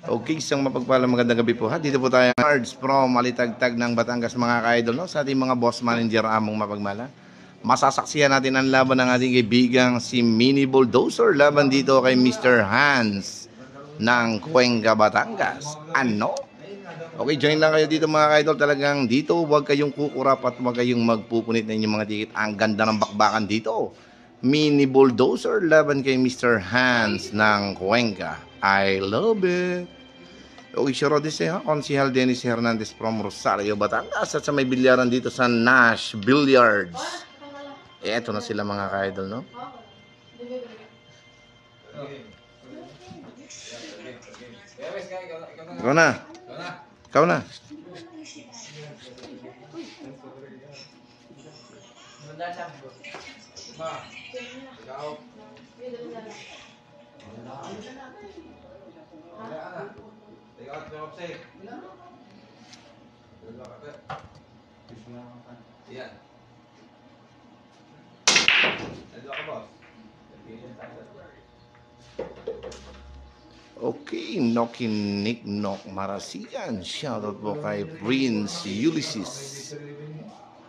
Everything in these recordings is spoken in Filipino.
Okay, isang mapagpalang magandang gabi po ha. Dito po tayo cards from Malitagtag ng Batangas mga ka-idol, no? Sa ating mga boss manager among mapagmala. Masasaksihan natin ang laban ng ating kaibigang si Mini Bulldozer laban dito kay Mr. Hans ng Cuenca, Batangas. Ano? Okay, join lang kayo dito mga ka-idol. Talagang dito, huwag kayong kukurap at huwag kayong magpupunit ng inyong mga ticket. Ang ganda ng bakbakan dito. Mini Bulldozer laban kay Mr. Hans ng Cuenca. I love it. Okay, sure this ha. Konsihal Dennis Hernandez from Rosario, Batangas. At sa may bilyaran dito sa Nash Billiards. Eto na sila mga ka-idol, no? Ikaw na. Ikaw na. Okay, Nokin Nick Nok Marasigan. Shoutout po kay Prince Ulysses.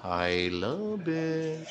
I love it.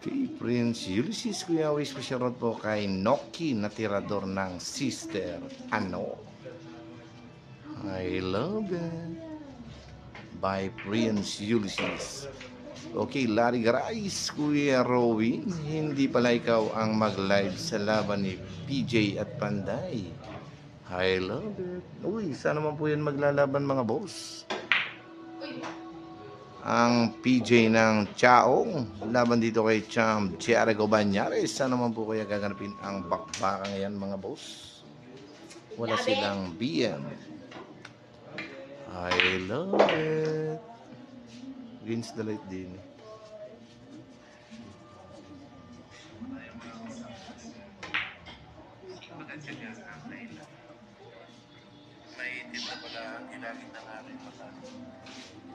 Okay, Prince Ulysses, Kuya Wish, shoutout po kay Noki na tirador ng Sister. Ano? I love it. By Prince Ulysses. Okay, Larry Garais, Kuya Rowin, hindi pala ikaw ang mag-live sa laban ni PJ at Panday. I love it. Uy, sana naman po yan maglalaban mga boss. Ang PJ ng Chaong laban dito kay Cham Chiarago Banyares. Sana naman po kaya gaganapin ang bakbaka ngayon mga boss. Wala silang BM. I love it. Against the light din. May itim na pala ang ginamit ng ating mata.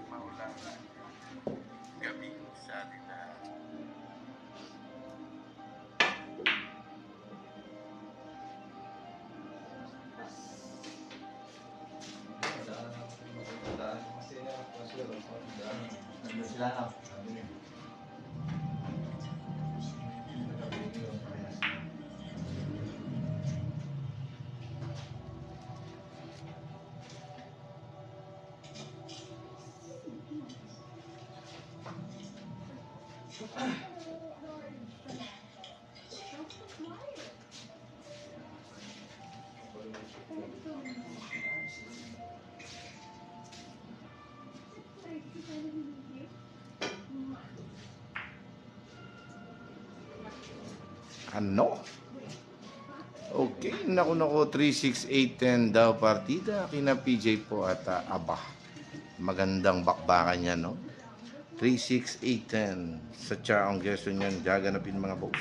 Maulang gabi sa ating lahat. Ano? Okay, naku, 3-6-8-10 daw partida. Kina PJ po at aba. Magandang bakbakan niya, no? 3-6-8-10. Sa Chaong Gerson yan, gaganapin mga boss.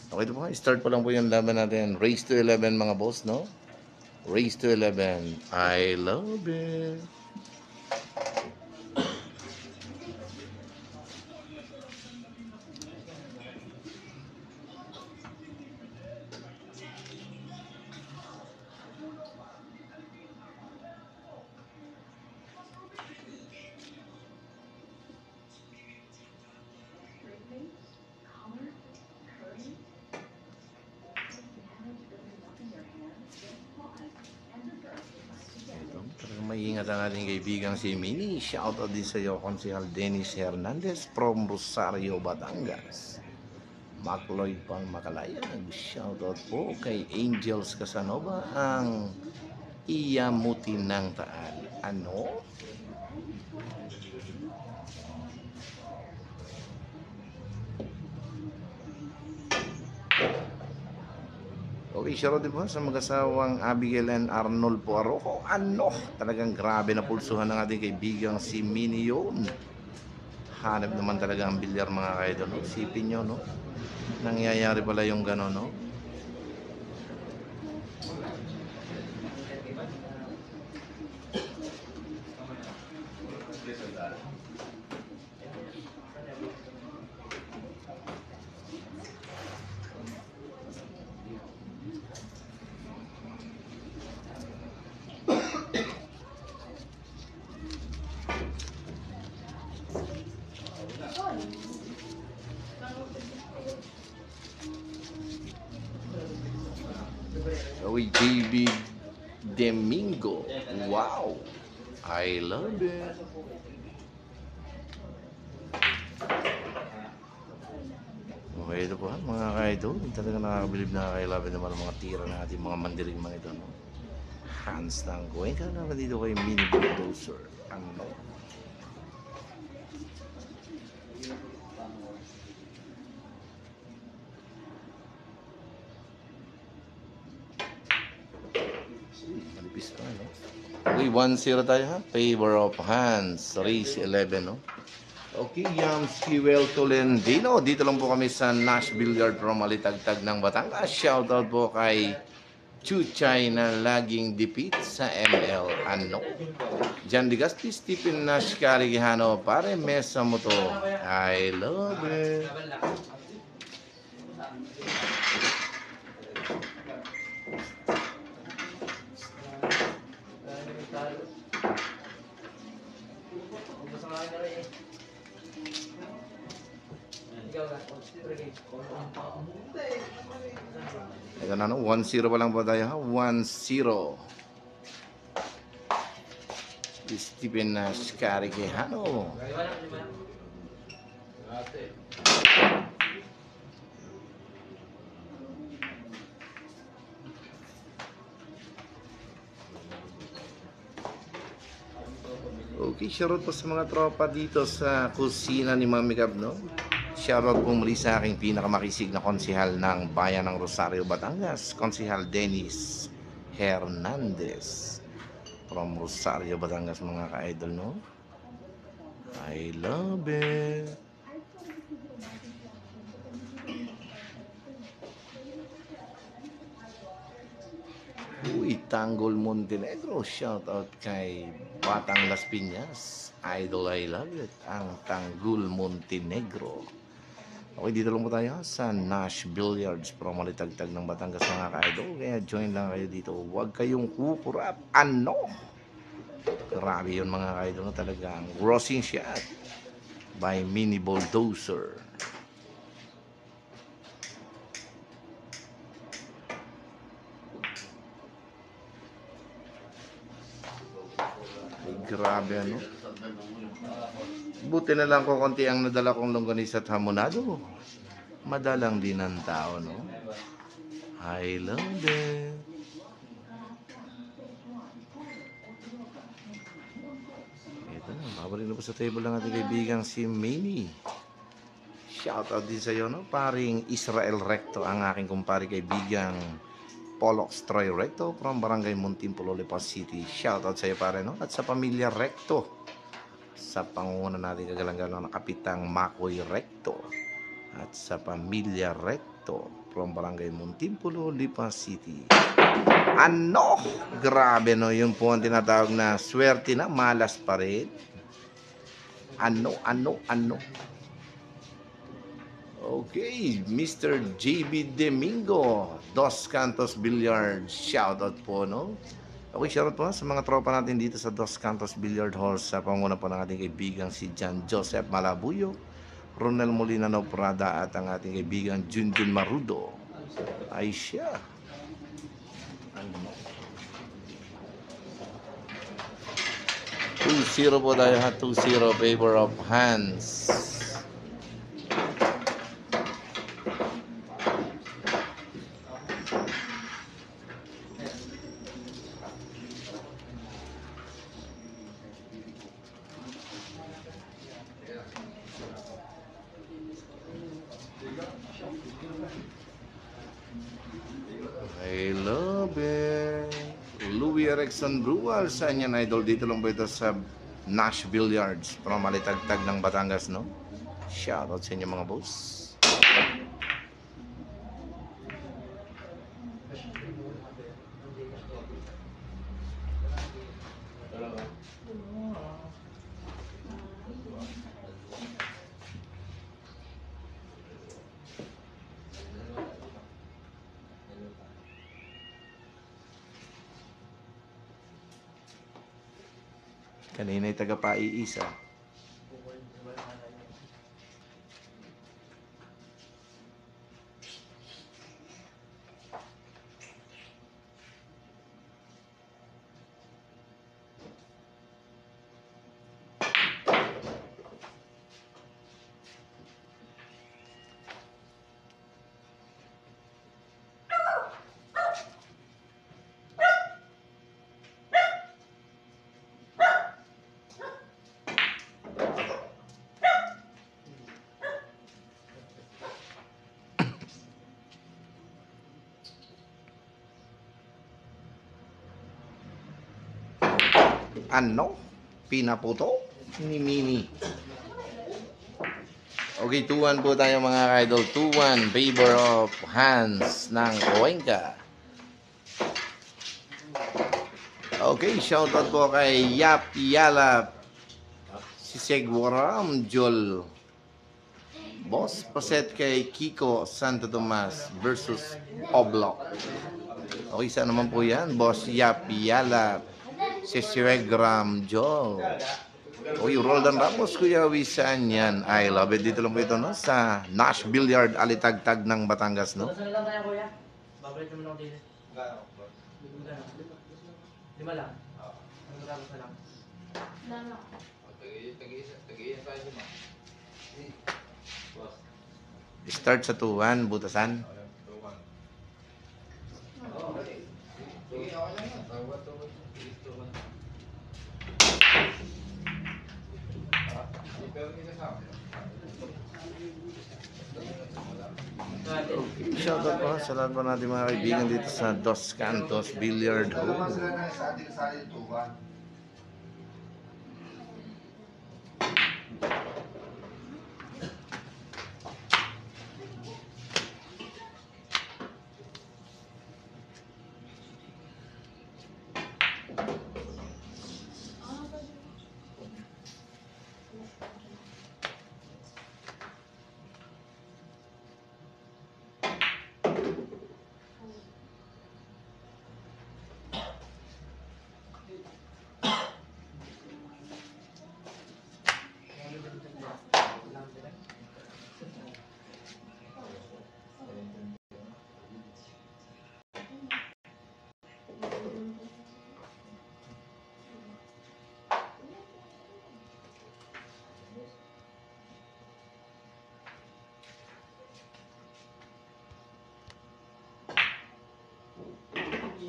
Okay ito po, start pa lang po yung laban natin. Race to 11 mga boss, no? Race to 11. I love it. ingat ang ating kaibigang si Mini. Shoutout din sa iyo, Konsehal Dennis Hernandez from Rosario, Batangas. Macloyd pang Makalayag. Shoutout po kay Angels Casanova, ang Iyamuti ng Taal. Ano? Okay, shoutout din po sa mag-asawang Abigail and Arnold Puaroco. Ano? Talagang grabe na pulsuhan ng ating kaibigang si Mini yun. Hanap naman talaga ang bilyar, mga kaidol. No? Isipin nyo, no? Nangyayari pala yung gano'n, no? Uy, JB Domingo. Wow! I love it. Okay, ito po mga ka-idol. Talagang nakakabilib, nakakailabi naman ang mga tira na ating mga mandiring mga ito. No? Hands lang ko. Ka naman dito kay Mini Bulldozer. Ano? Malipis pa, no? Okay, 1-0 tayo, ha? Favor of hands. Race 11, no? Okay, Yamski Well Tolentino. Dito lang po kami sa Nash Billiard from Alitagtag ng Batangas. Shoutout po kay Chuchay na laging defeat sa ML. Ano? Jan Ligaspi, Stephen Nash Karigihano, pare mesa mo to. I love it. Ito na, no? 1-0 pa lang po tayo, ha? 1-0. Stephen Nash Karigihano. Okay, shoutout po sa mga tropa dito sa kusina ni Mami Gab, no? Shoutout po muli sa aking pinakamakisig na konsehal ng bayan ng Rosario, Batangas, Konsehal Dennis Hernandez from Rosario, Batangas, mga ka-idol, no? I love it. Uy, Tanggol Montenegro. Shoutout kay Batang Las Piñas. Idol, I love it. Ang Tanggol Montenegro. Okay, dito lang po tayo sa Nash Billiards from Alitagtag ng Batangas, mga ka-idol. Kaya join lang kayo dito. Huwag kayong kukurap. Ano? Grabe yun, mga ka-idol. Talagang grossing shot by Mini Bulldozer. Grabe, ano? Buti na lang ko konti ang nadala kong longganisa at hamonado. Madalang din ang tao, no? I love it. Ito na, babalik na po sa table ng ating kaibigang si Mini. Shoutout din sa iyo, no? Paring Israel Recto, ang aking kumpare kaibigang Polox Troy Recto from Barangay Muntinpulo, Lipas City. Shoutout sa iyo, pare, no? At sa pamilya Recto, sa pangunguna natin kagalang-galang na Kapitang Makoy Recto, at sa pamilya Recto from Barangay Muntinpulo, Lipas City. Ano? Grabe, no? Yun po ang tinatawag na swerte na malas pa rin. Ano? Okay, Mr. JB Domingo, Dos Cantos Billiards. Shoutout po, no? Okay, shoutout po sa mga tropa natin dito sa Dos Cantos Billiard Hall sa panguna po ng ating kaibigang si John Joseph Malabuyo, Ronel Molina Prada, at ang ating kaibigang Junjun Marudo. Ay siya. Ano? 2-0 po tayo ha. 2-0 favor of Hans. I love it. Louis Erickson Brual sa inyan idol. Dito lang po ito sa Nash Billiards from Malitagtag ng Batangas, no? Shoutout sa inyo mga boss. Kanina'y taga-paiisa. Ano? Pinaputo ni Mini. Okay, 2-1 po tayo mga idol. 2-1 favor of Hans ng Cuenca. Okay, shoutout po kay Yap Yalap, si Segwaram Jol, Boss Paset kay Kiko Santo Tomas versus Oblok. Okay, saan naman po yan? Boss Yap Yalap, si Segwaram Jol. Okay, Roldan Ramos, Kuya Wisan yan. I love it. Dito lang po ito, no? Sa Nash Billiard, Alitagtag ng Batangas, no? Saan lang tayo, kuya? Babalik naman ako din. Lima lang. Ano tapos na lang? Lama. Tag-iisa tayo dun. Start sa 2-1, butasan. Sige, okay lang yan. Tawad. Pero hindi kasama. Shoutout po sa lahat po natin mga kaibigan dito sa Dos Cantos Billiard Hall. Sa ating sali tuwan.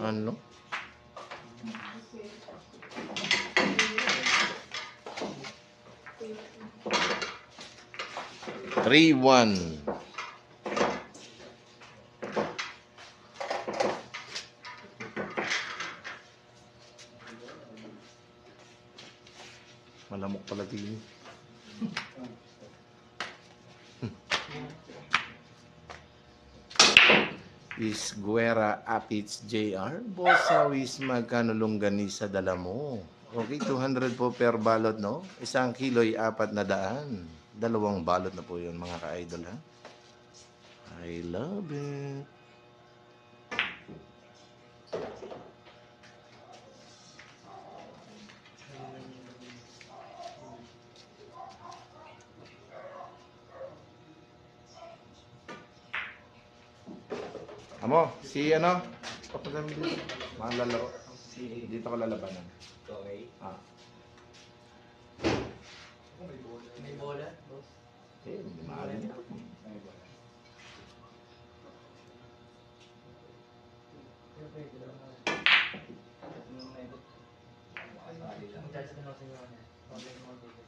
Ano? Three, 1. Malamok pala din. Is Guerra Apits JR. Bosawis magkano longganisa dala mo? Okay, 200 po per balot, no? 1 kilo'y 400. 2 balot na po yun, mga ka-idol, ha? I love it. Amo, si ano? Papadami dito. Mga lalaro. Dito ka lalabanan. Okay. Ah. Hindi maaari. Ang charge na lang sa inyo niya. Online mo dito.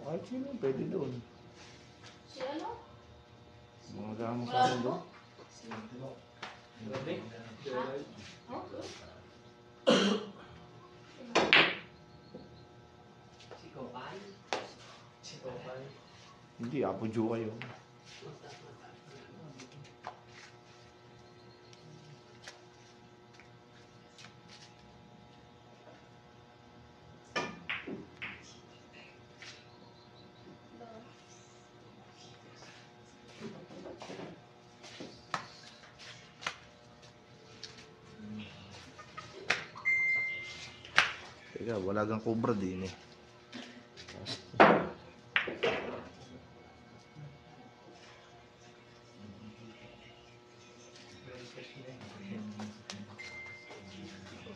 Kahit sino, pwede doon. Si ano? Mga gamang sa akin doon. Grabe. Oh, Si Kopay. Si Kopay. Hindi, Apo Joe kayo. Teka, wala kang cobra din eh.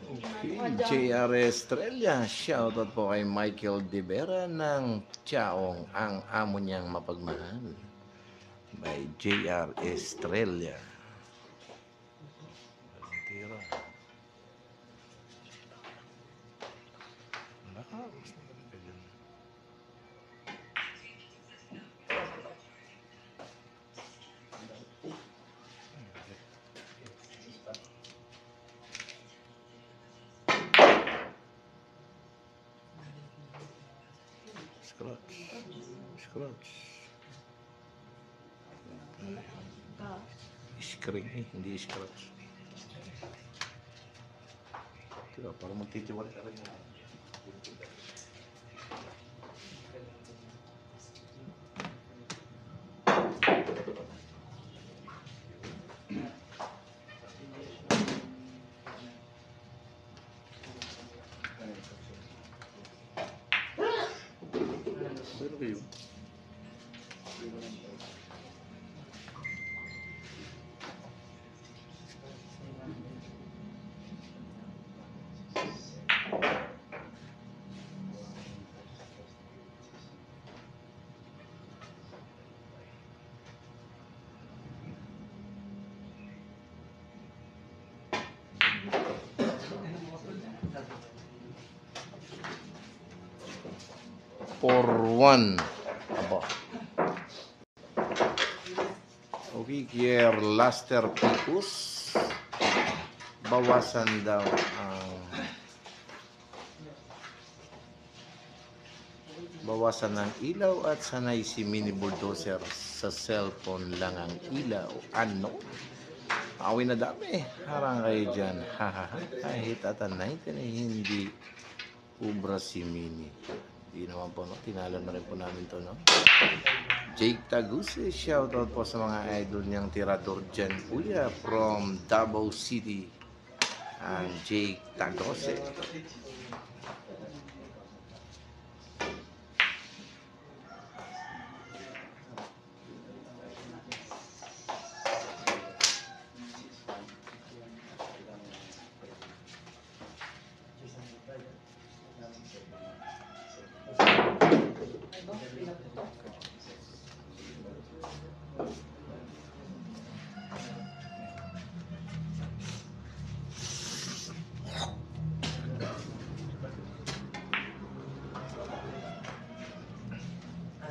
Okay, JR Estrella, shoutout po kay Michael De Vera ng Chaong, ang amo niyang mapagmahal. By JR Estrella. Walang tira. Lakas. Scratch. Scratch. Screen eh, hindi scratch. Tira, parang magtitiwala ka rin. Pero kayo. For one. Aba. Okay, Kier Laster Picus. Bawasan daw ang bawasan ng ilaw at sanay si mini bulldozer sa cellphone lang ang ilaw. Ano? Awin na dami. Harang kayo dyan. Hahaha. Kahit at 19 eh, hindi ubra si mini. Hindi naman po, no? Tinalo na rin po namin to, no? Jake Taguse, shoutout po sa mga idol niyang tirador dyan, kuya, from Davao City. Ang Jake Taguse.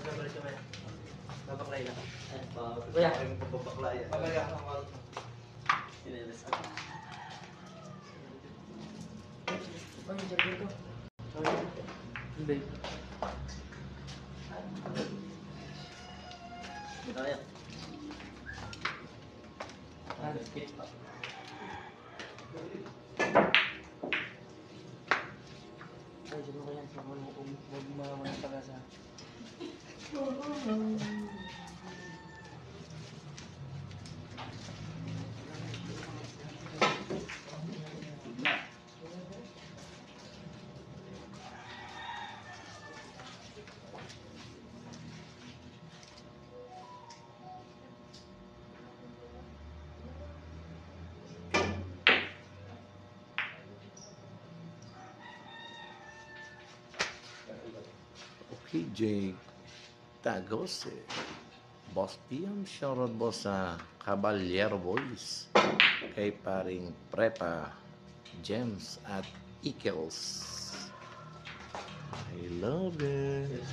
Babalik ka ba yan? Babaklay lang. Kuya. Babalik ako. Ano yung sabi ko? Hindi. Skip pa. Ay, sabi ko yan. Huwag mga pag-asa. PJ Tagose. Boss PM, shoutout boss sa Caballero Boys. Kay paring Prepa, James at Ikels. I love it.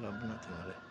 Nakalaban natin ulit.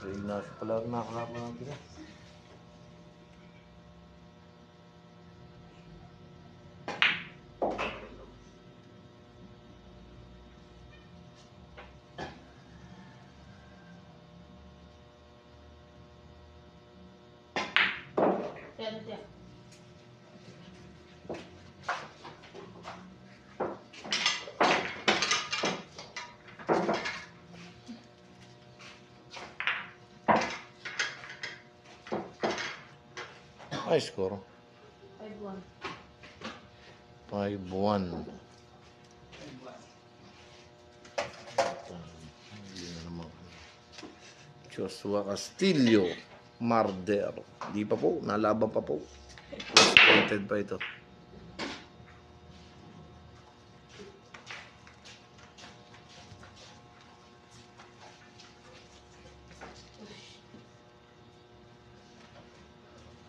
Ignacio pala nakalaban natin. Tiyan, tiyan. Ay, score. 5-1. 5-1. Hindi na naman. Joshua Castillo. Marder. Di pa po. Nalaban pa po. Frustrated pa ito.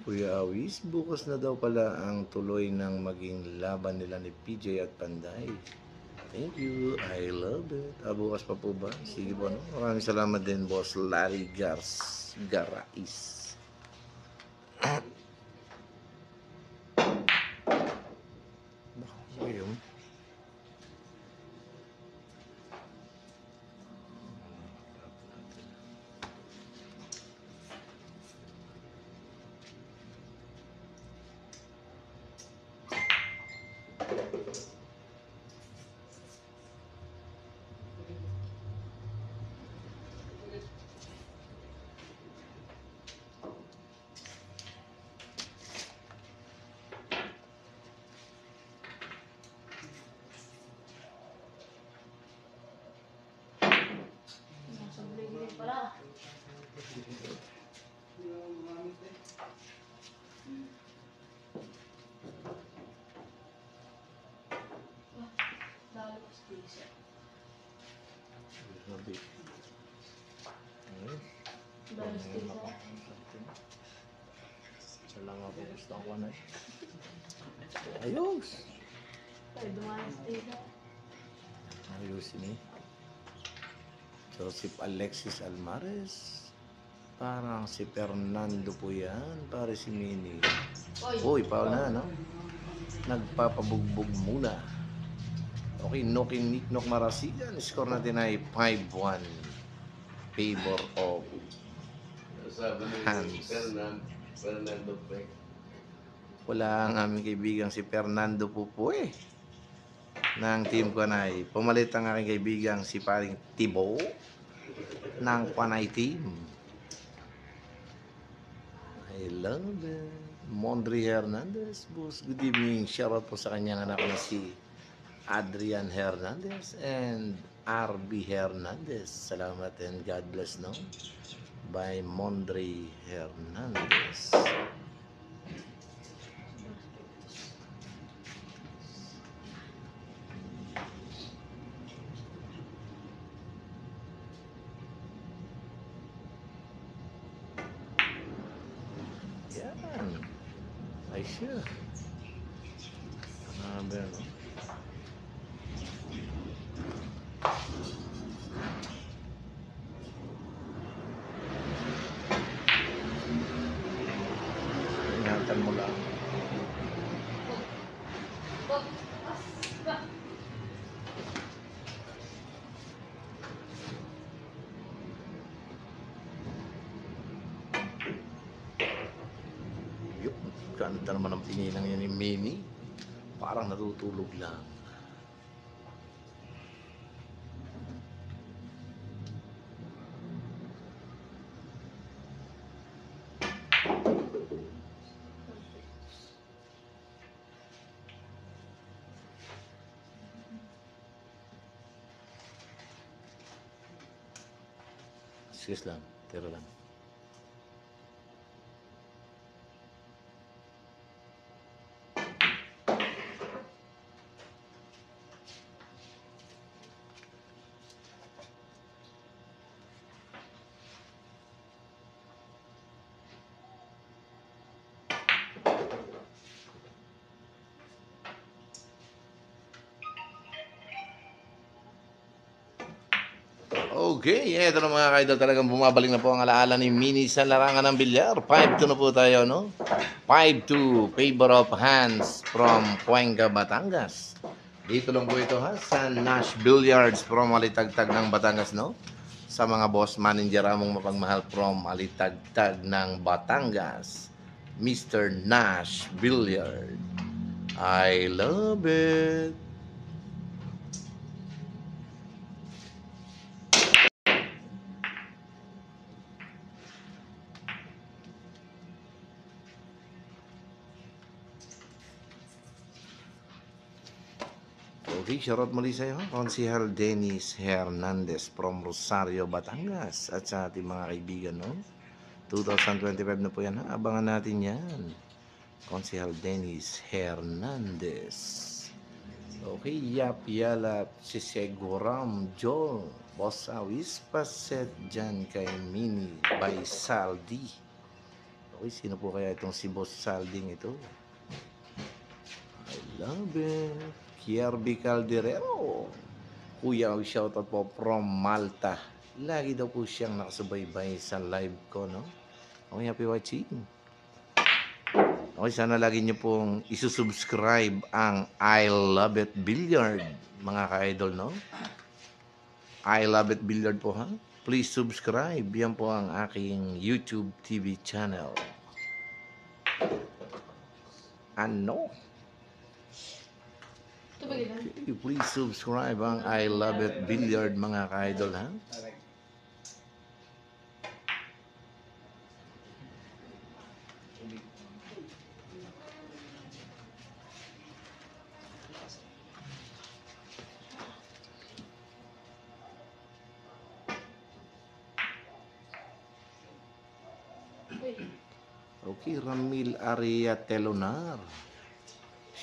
Kuya Awis, bukas na daw pala ang tuloy ng maging laban nila ni PJ at Panday. Thank you. I love it. Bukas pa po ba? Sige po. No? Maraming salamat din, Boss Larry Garais. Baka yun. Nasa bligay pala. Dalo ko sa Sabi. Ayun. Dalo sa Isa lang ako gusto ko na. Ayos. Ay, dumanas dito. Ayusin eh. Joseph Alexis Almares. Parang si Fernando po yan. Pare si Mini. Oy! Uy, Paul na, no? Nagpapabugbog muna. Okay, Nokin Niknok Marasigan. Score natin ay 5-1. Favor of Sabi ni Hans. Fernando Peck. Wala ang aming kaibigang si Fernando po eh. Ng team ko na ay pumalit ang aking kaibigang si paring Tibo ng Panay Team. I love it. Mondri Hernandez, boss. Good evening. Shoutout po sa kanyang anak na si Adrian Hernandez and RB Hernandez. Salamat and God bless, no? By Mondri Hernandez. Ay siya. Grabe, no? Ingatan mo lang. Yup, ganda naman ang pininang yan ni Mini. Parang natutulog lang. Excuse lang, tira lang. Okay, eto na mga kaidol, talagang bumabalik na po ang alaala ni Mini sa larangan ng bilyar. 5-2 na po tayo, no? 5-2, favor of hands from Cuenca, Batangas. Dito lang po ito ha, sa Nash Billiards from Alitagtag ng Batangas, no? Sa mga boss manager among mapagmahal from Alitagtag ng Batangas, Mr. Nash Billiard. I love it. Okay, shoutout muli sa iyo, Konsehal Dennis Hernandez from Rosario, Batangas. At sa ating mga kaibigan, no? 2025 na po yan, ha? Abangan natin yan. Konsehal Dennis Hernandez. Okay, Yap Yalap, Sisiguram, Joel, Boss Awis, Paset dyan kay Mini by Saldi. Okay, sino po kaya itong si Boss Salding ito? I love it. Kierby Calderero. Kuya, shoutout po from Malta. Lagi daw po siyang nakasubaybay sa live ko, no? Okay, happy watching. Okay, sana lagi niyo pong isusubscribe ang I Love It Billiard, mga ka-idol, no? I Love It Billiard po, ha? Please subscribe. Yan po ang aking YouTube TV channel. Ano? Okay, please subscribe ang I Love It Billiard, mga ka-idol, ha? Okay, Ramil Aria Telonar.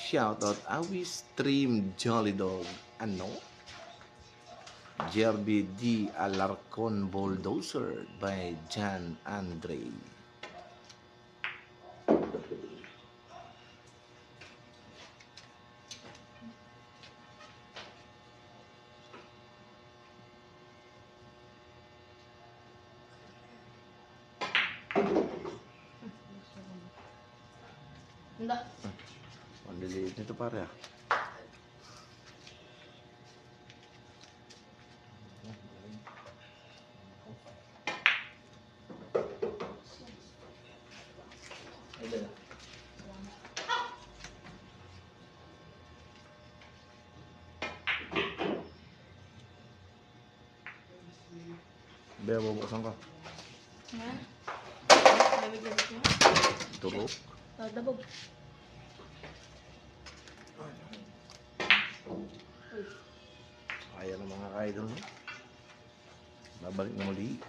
Shoutout Awis Stream Jolly Dog. Ano? Jerby D. Alarcon Bulldozer by John Andre. Hindi. Ang liliit nito pare ah. Bea, bubuksan ka. Yan. May gamit mo. Turok. Dabog. Kaya ng mga ka-idol, no? Babalik na muli.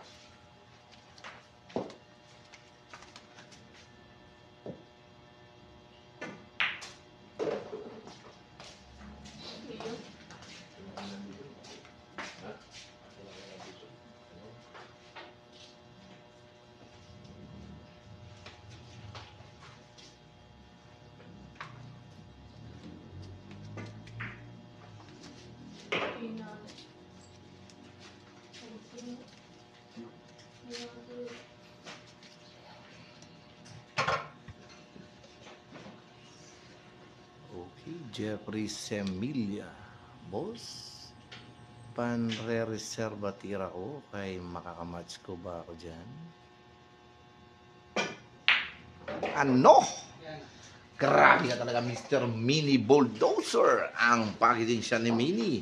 Okay, Jeffrey Semilla. Boss, panre-reserva tira ko kay makakamatch ko ba ako dyan? Ano? Grabe ka talaga, Mr. Mini Bulldozer. Ang packaging siya ni Mini.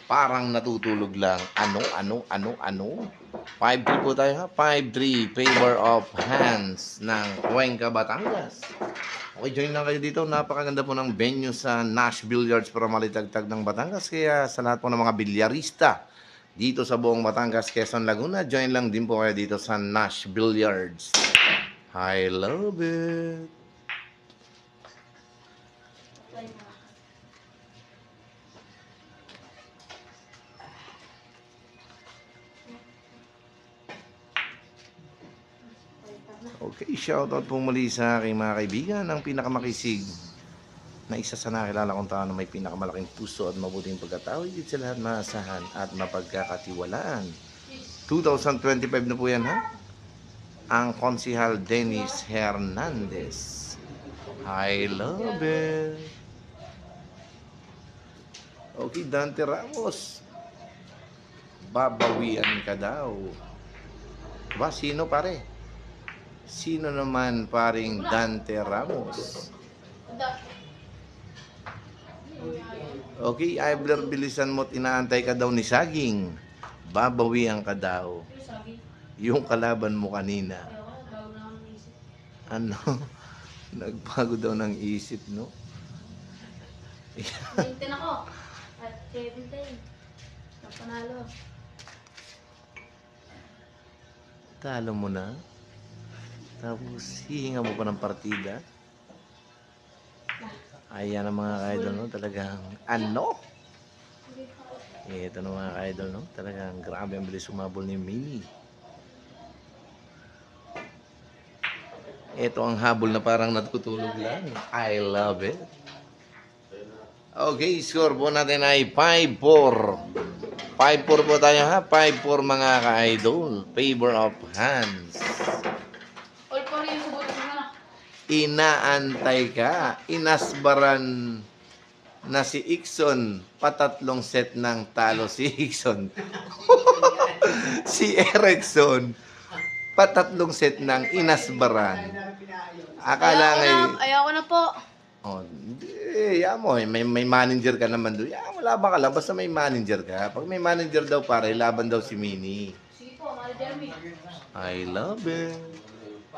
Parang natutulog lang. Ano? 5-3 po tayo ha. 5-3, favor of hands ng Cuenca, Batangas. Okay, join lang kayo dito. Napakaganda po ng venue sa Nash Billiards para malitagtag ng Batangas. Kaya sa lahat po ng mga bilyarista dito sa buong Batangas, Quezon, Laguna, join lang din po kayo dito sa Nash Billiards. I love it. Okay, shoutout po muli sa aking mga kaibigan, ang pinakamakisig na isa sa nakilala kong tao na may pinakamalaking puso at mabuting pagkatao, higit sa lahat maasahan at mapagkakatiwalaan. 2025 na po yan ha? Ang Konsihal Dennis Hernandez. I love it. Okay, Dante Ramos. Babawian ka daw. Ba, sino pare? Sino naman paring Dante Ramos? Okay, Ibler, bilisan mo't inaantay ka daw ni Saging. Babawian ka daw. Yung kalaban mo kanina. Ano? Nagbago daw ng isip, no? 19 ako. At 17. Napanalo. Talo mo na. Tapos, hihinga mo pa ng partida. Ayan ang mga ka-idol, no? Talagang, ano? Ito na mga ka-idol, no? Talagang grabe ang bilis umabol ni Mini. Ito ang habol na parang natutulog lang. I love it. Okay, score po natin ay 5-4. 5-4 po tayo ha. 5-4 mga ka-idol. Favor of hands. All for you, subukan mo na. Inaantay ka. Inasbaran na si Ikson. Patatlong set ng talo si Ikson. Si Erickson. Patatlong set ng inasbaran. Akala Ayoko na po. oh, hindi, mo, may manager ka naman doon. Wala ba ka lang, basta may manager ka. Pag may manager daw pare, laban daw si Mini. Sige po, Mari Jeremy. I love it.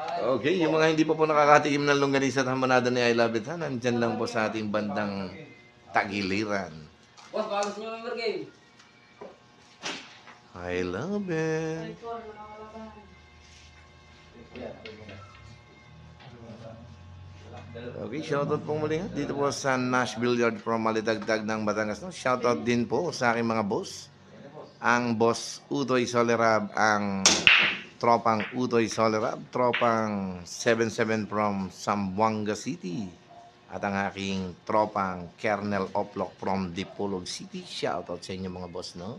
Okay, yung mga hindi pa po nakakatikim ng longganisa at hamonada ni I love it ha, nandyan lang po sa ating bandang tagiliran. Boss, baka gusto nyo member game. I love it. Okay, shoutout po muli ha. Dito po sa Nash Billiard from Malitagtag ng Batangas. No? Shoutout din po sa aking mga boss. Ang boss Utoy Solerab, ang tropang Utoy Solerab, tropang 77 from Zamboanga City. At ang aking tropang Kernel Oplok from Dipolog City. Shoutout sa inyo mga boss, no?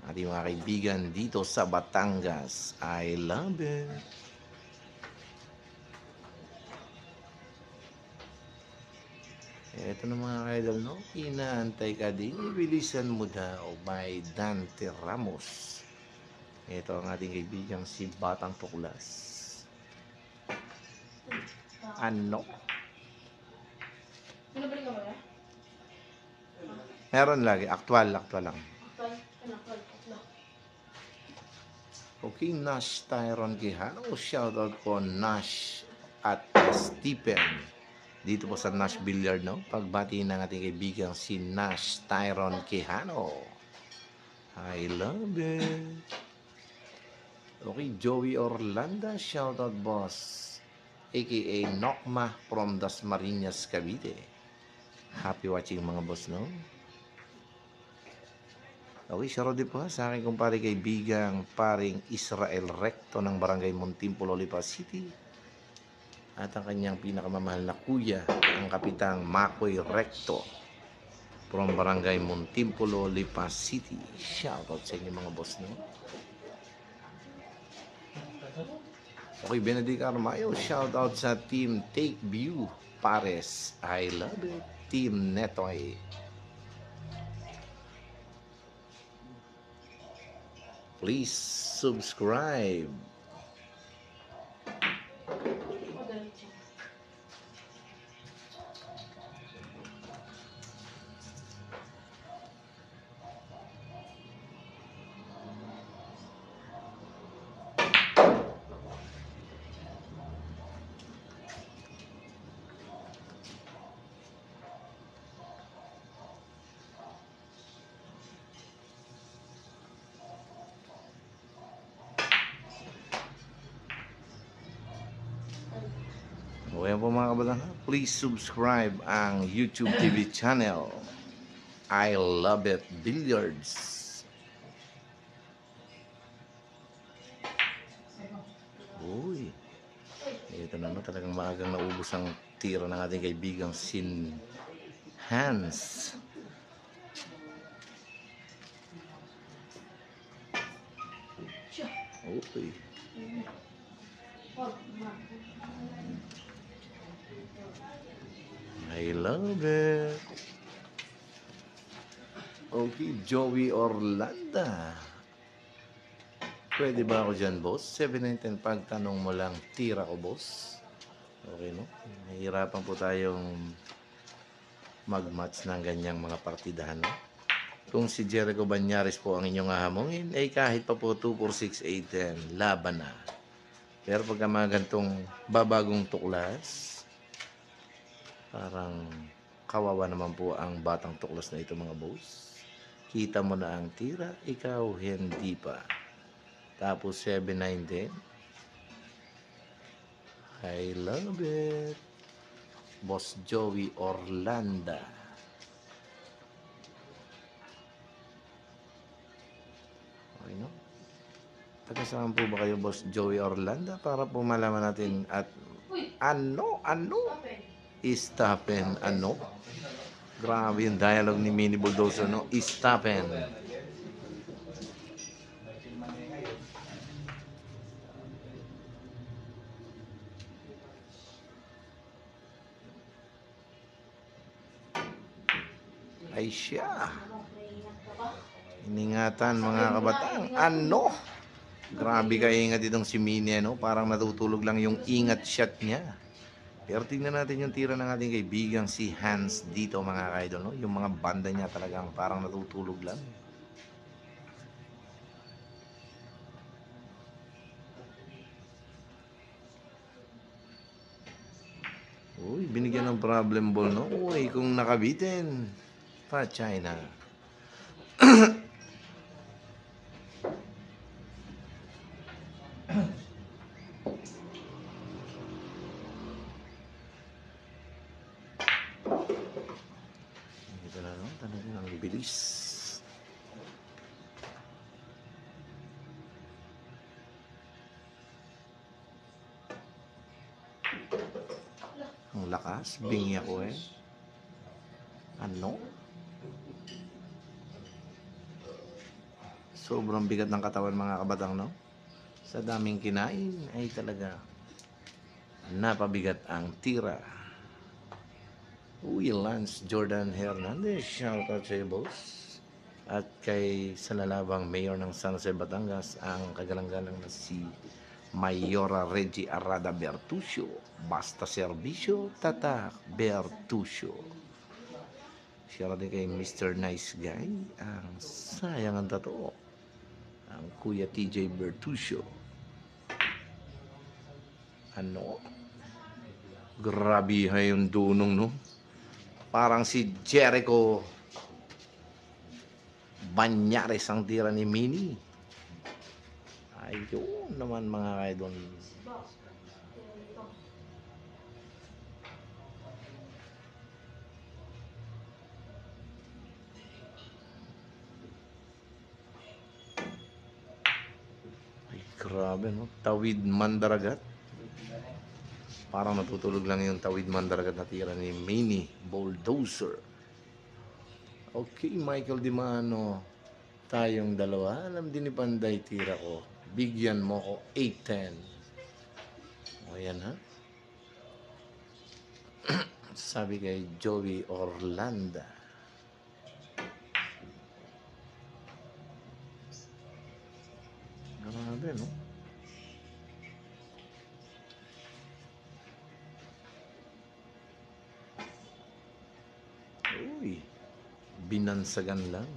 Ating mga kaibigan dito sa Batangas. I love it. Ito na mga idol, no? Inaantay ka din. Ibilisan mo daw by Dante Ramos. Ito ang ating kaibigan si Batang Tuklas. Ano? Pinabalik ka ba ba? Meron lagi. Aktual lang. Okay, Nash Tyron Quijano. Shoutout po Nash at Stephen. Dito po sa Nash Billiard, no? Pagbati ng ating kaibigan si Nash Tyron Quijano. I love it. Okay, Joey Orlando. Shoutout boss. A.K.A. Nokma from Dasmariñas, Cavite. Happy watching mga boss, no? Okay, shoutout din po sa aking kumpare kaibigang paring Israel Recto ng Barangay Montimpolo, Lipa City. At ang kanyang pinakamamahal na kuya, ang Kapitang Makoy Recto. from Barangay Montimpolo, Lipa City. Shoutout sa inyo mga boss nyo. Okay, Benedict Armayo, shoutout sa Team Take View Pares. I love it. Team Netoy. Please subscribe. Ayan po mga kabataan, please subscribe ang YouTube TV channel. I Love It Billiards. Uy, ito na no, talagang maagang naubos ang tira ng ating kaibigang Sin Hans. Uy. I love it. Okay, Joey Orlanda. Pwede ba ako dyan, boss? 7-9-10 pagtanong mo lang, tira ko, boss. Okay, no? Nahihirapan po tayong mag-match ng ganyang mga partidahan, no? Kung si Jericho Banyares po ang inyong hahamungin, ay kahit pa po 2-4-6-8-10, laban na. Pero pagka mga gantong babagong tuklas, parang kawawa naman po ang batang tuklas na ito mga boss. Kita mo na ang tira, ikaw hindi pa. Tapos 7-9-10. I love it. Boss Joey Orlanda. Okay, no? Taga saan po ba kayo, Boss Joey Orlanda? Para po malaman natin at ano? Istapen, ano? Grabe yung dialogue ni Mini Bulldozer, no? Istapen. Ay siya. Iningatan mga kabataan. Ano? Grabe ka ingat itong si Mini, no? Parang natutulog lang yung ingat shot niya. Pero tingnan natin yung tira ng ating kaibigang si Hans dito mga ka-idol, no? Yung mga banda niya talagang parang natutulog lang. Uy, binigyan ng problem ball, no? Uy, kung nakabitin, pa China. Ito na, no? Talagang ang bilis. Ang lakas, bingi ako eh. Ano? Sobrang bigat ng katawan mga kabatang, no? Sa daming kinain ay talaga napabigat ang tira. Uy, Lance Jordan Hernandez, shout out sa iyo, boss. At kay salalabang mayor ng San Jose, Batangas, ang kagalang-galang na si Mayora Reggie Arada Bertuccio. Basta serbisyo, tatak Bertuccio. Siya din kay Mr. Nice Guy, ang sayang ang totoo, ang Kuya TJ Bertuccio. Ano? Grabe yung dunong, no? Parang si Jericho Banyares ang tira ni Mini. Ayun naman mga kaidol. Ay, grabe, no? Tawid Mandaragat. Parang natutulog lang yung tawid Mandaragat na tira ni Mini Bulldozer. Okay, Michael Dimano. Tayong dalawa. Alam din ni Panday tira ko. Bigyan mo ko 8-10. O yan ha. Sabi kay Joey Orlando. Grabe, no? Uy, binansagan lang.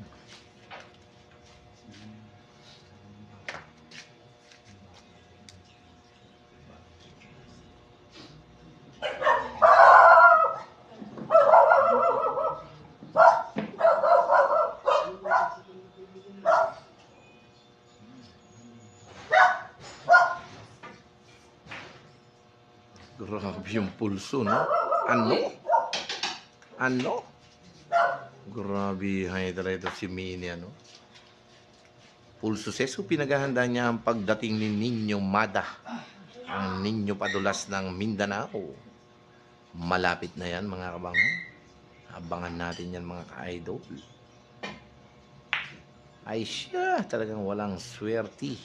Grabe yung pulso, no? Ano? Ano? Grabe, hay talaga ito si Mini, ano? Pulso seso, pinaghahanda niya ang pagdating ni Ninyo Mada, ang Ninyo Padulas ng Mindanao. Malapit na yan, mga kabanghan. Abangan natin yan, mga ka-idol. Ay siya, talagang walang swerte.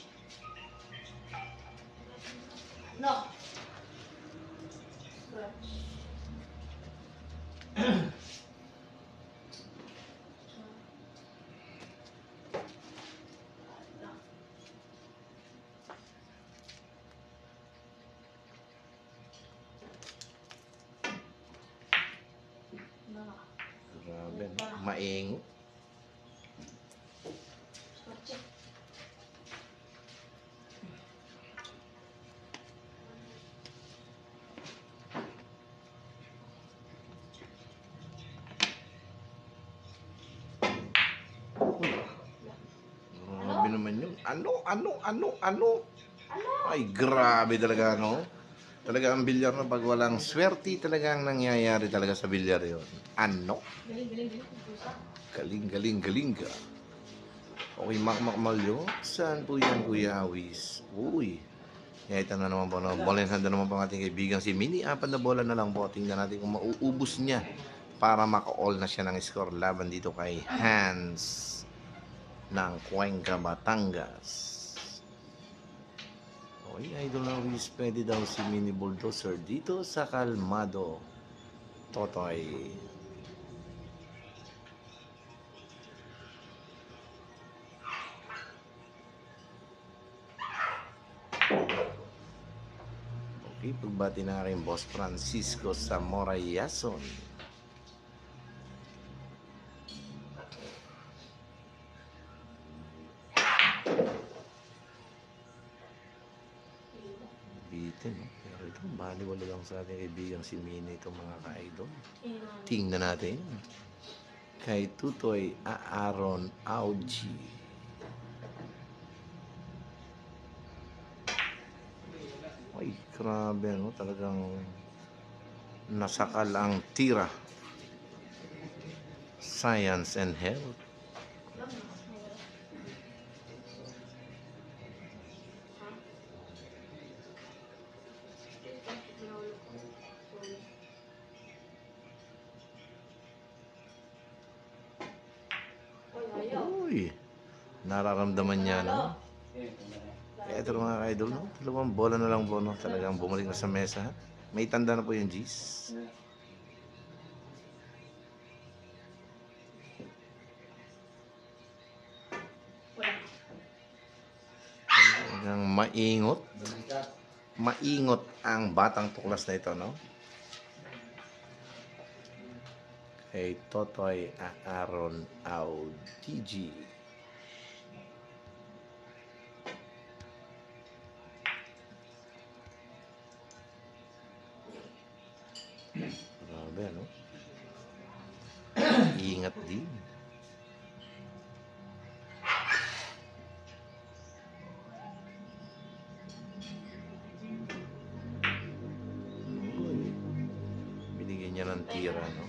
No. Grabe, no? Maing. Grabe naman yun. Ano? Ay, grabe talaga, no? Talaga ang bilyar na pag walang swerte talagang nangyayari talaga sa bilyar yun. Ano? Galing ka. Okay, Malyo. Saan po yan, Kuya Awis? Uy. Ito na naman po. No? Ball in hand na naman po ang ating kaibigan si Mini. 4 na bola na lang po. Tingnan natin kung mauubos niya para maka-all na siya ng score laban dito kay Hans ng Cuenca, Batangas. Okay, Idol Awis, pwede daw si Mini Bulldozer dito sa Kalmado. Totoy. Okay, pagbati na rin Boss Francisco sa Morayason. Bitin, no? Pero ito, baliwala lang sa ating kaibigan si Mini itong mga ka-idol. Tingnan natin. Kay Tutoy Aaron Auji. Ay, grabe, no? Talagang nasakal ang tira. Science and Health. Uy, nararamdaman niya, no? Ito mga ka-idol, no? 2 bola na lang po, no? Talagang bumalik na sa mesa. May tanda na po yung G's. Talagang maingot. Maingot ang batang tuklas na ito, no? Kay Totoy Aaron Audigi. Grabe, no? Ingat din. Uy, binigyan niya ng tira, no?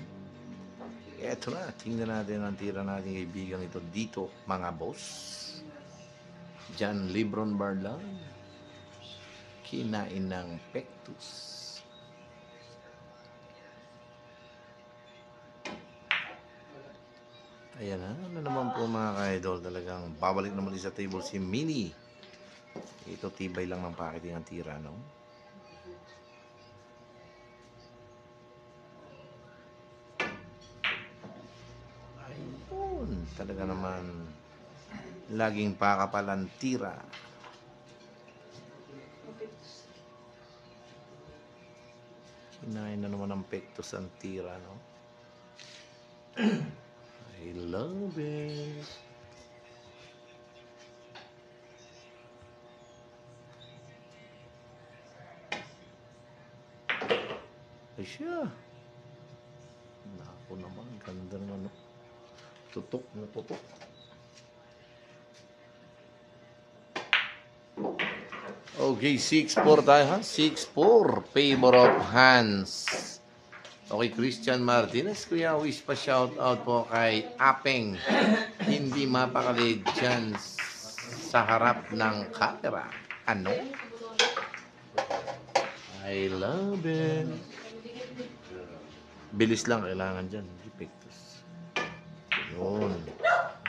Eto na, tingnan natin ang tira natin kaibigan ito dito, mga boss. John Lebron Barlang. Kinain ng Pectus. Ayan na, ano naman po mga ka-idol, talagang babalik naman sa table si Mini. Ito tibay lang ng packaging ang tira, no? Ayun, talaga naman laging pakapalan tira. Kinain na naman ng pektos ang tira, no? I love it. Ay siya. Naku naman, ganda ng ano. Tutok na tutok. Okay, 6-4 tayo ha. 6-4. Favor of hands. Okay, Christian Martinez. Kuya, wish pa shout out po kay Apeng. Hindi mapakali dyan sa harap ng camera. Ano? I love it. Bilis lang kailangan dyan. Epektos. Yun.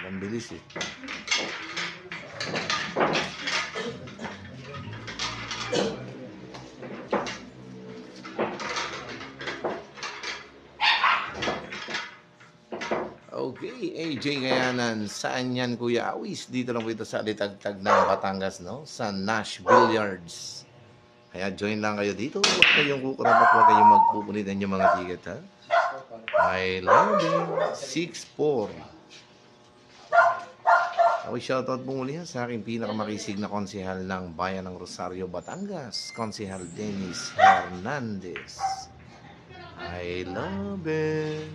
Ang bilis eh. Okay, AJ Gayanan. Saan yan, Kuya Awis? Dito lang po ito sa Litagtag ng Batangas, no? Sa Nash Billiards. Kaya join lang kayo dito. Huwag kayong kukurap at huwag kayong magpupunit ng mga ticket, ha? I love it. 6-4. Okay, shoutout po muli sa aking pinakamakisig na konsehal ng Bayan ng Rosario, Batangas. Konsehal Dennis Hernandez. I love it.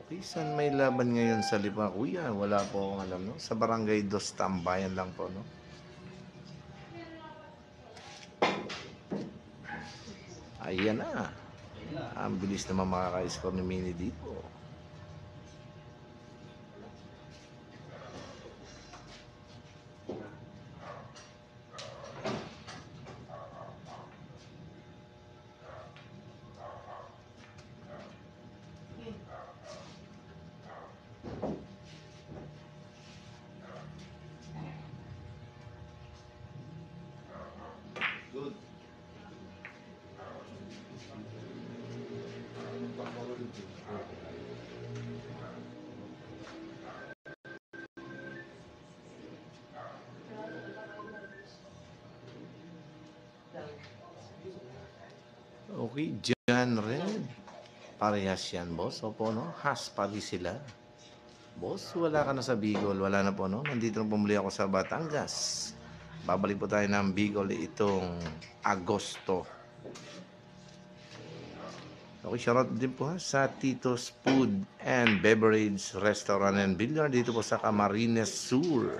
Okay, saan may laban ngayon sa Lipa, Kuya? Wala po akong alam, no? Sa Barangay Dos Tambayan lang po, no? Ayan na. Ang bilis naman makaka-score ni Mini dito. Good. Okay, John Red. Parehas yan, boss. Opo, no? Has pali sila. Boss, wala ka na sa Bicol. Wala na po, no? Nandito na pumuli ako sa Batangas. Babalik po tayo ng Bicol itong Agosto. Okay, shoutout din po ha, sa Tito's Food and Beverage Restaurant and Billiard dito po sa Camarines Sur.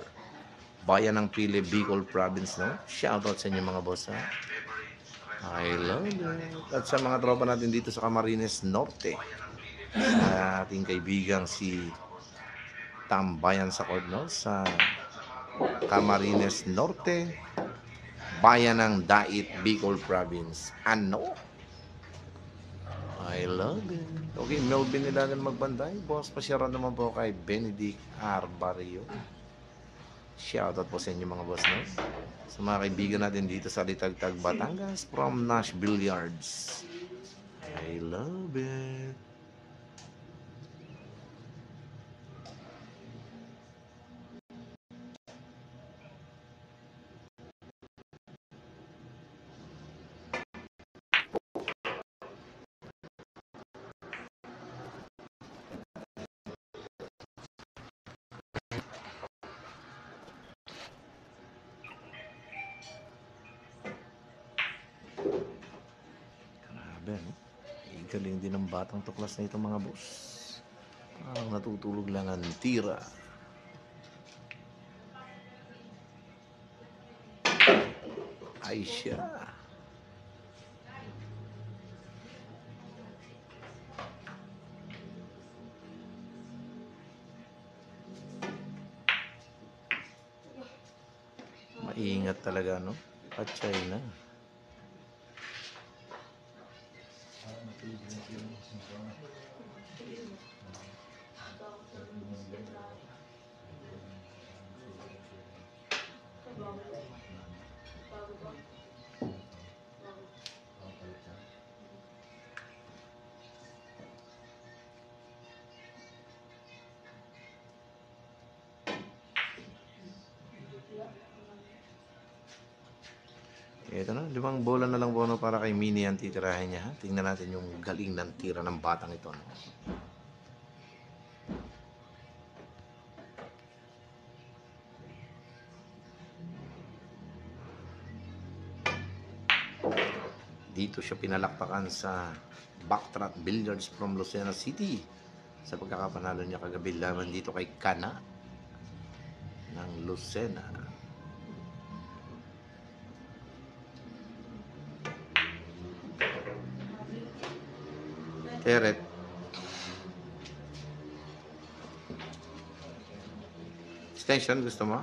Bayan ng Pili, Bicol Province, no? Shoutout sa inyo mga boss, ha? I love it. At sa mga tropa natin dito sa Camarines Norte, sa ating kaibigang si Tambayan sa Court, no? Sa Camarines Norte, Bayan ng Dait, Bicol Province. Ano? I love it. Okay, Melvin Nilagan Magbanday. Boss, pasyaran naman po kay Benedict R. Barrio. Shoutout po sa inyo mga boss, no? Sa mga kaibigan natin dito sa Litagtag, Batangas from Nash Billiards. I love it. Grabe, no? Galing din ng batang tuklas na itong mga boss. Parang natutulog lang ang tira. Ay siya. Maingat talaga, no? Patsyay na. Ito na, 5 bola na lang po no, para kay Mini ang titirahin niya. Ha? Tingnan natin yung galing ng tira ng batang ito. No? Dito siya pinalakpakan sa Backtrot Billiards from Lucena City sa pagkakapanalo niya kagabi laban dito kay Kana ng Lucena. Teret. Extension, gusto mo?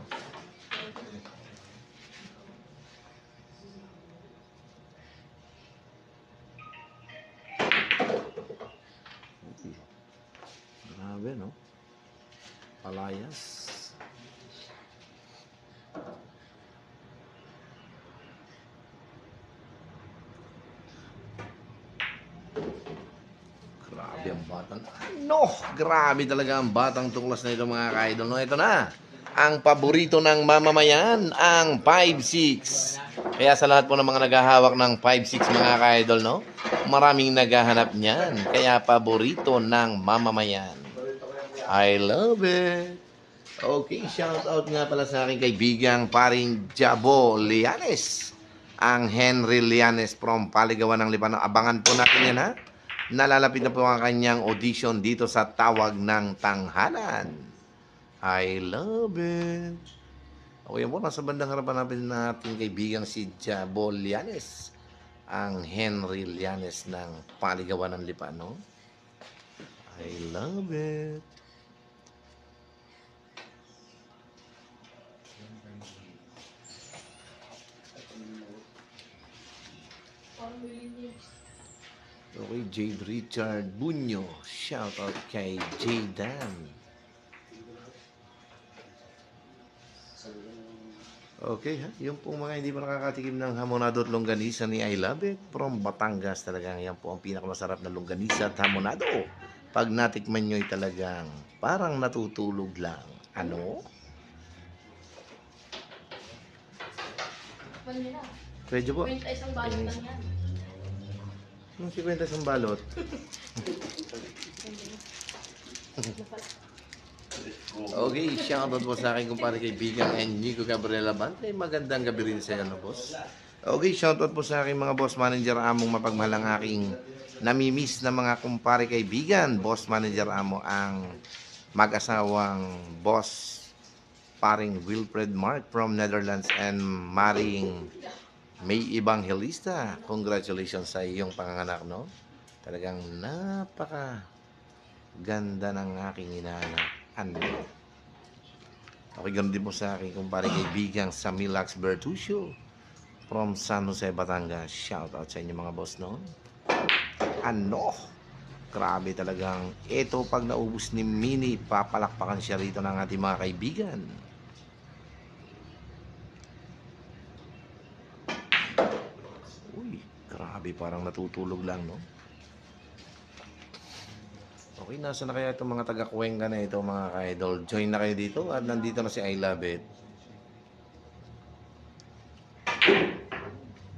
Grabe, no? Palayas. Grabe ang batang. No! Grabe talaga ang batang tuklas na ito mga ka-idol. No, ito na. Ang paborito ng mamamayan, ang 5-6. Kaya sa lahat po ng mga naghahawak ng 5-6 mga ka-idol, no? Maraming naghahanap niyan. Kaya paborito ng mamamayan. I love it. Okay, shout out nga pala sa aking kaibigang paring Jabo Lianes. Ang Henry Lianes from Paligawan ng Lipanon. Abangan po natin yan, ha? Nalalapit na po ang kanyang audition dito sa Tawag ng Tanghalan. I love it. Okay po, nasa bandang harapan natin ng ating kaibigang si Jabo Lianes. Ang Henry Lianes ng Paligawan ng Lipanon. I love it. Okay, Jade Richard Bunyo. Shout out kay Jadan. Okay, ha? Yung po mga hindi pa nakakatikim ng hamonado at longganisa ni I Love It from Batangas. Talagang yan po ang pinakamasarap na longganisa at hamonado. Pag natikman nyo ay talagang parang natutulog lang. Ano? Pwede po. Kwenta isang balot lang yan. Yung 50 isang balot. Okay, shoutout po sa akin kumpare kaibigan and Nico Gabriela Bante. Magandang gabi rin sa iyo, no, boss? Okay, shoutout po sa akin mga boss manager among mapagmahal ang aking namimiss na mga kumpare kaibigan. Boss manager amo ang mag-asawang boss paring Wilfred Mark from Netherlands and maring May Evangelista. Congratulations sa iyong panganganak, no? Talagang napaka ganda ng aking inaanak. Ano? Okay, ganoon din po sa aking kumpare kaibigang sa Milax Bertuccio from San Jose, Batangas. Shout out sa inyo mga boss, no? Ano? Grabe talagang ito pag naubos ni Mini, papalakpakan siya rito ng ating mga kaibigan. Uy, grabe, parang natutulog lang, no? Okay, nasa na kaya itong mga taga-Cuenca na ito mga ka-idol? Join na kayo dito at nandito na si I Love It.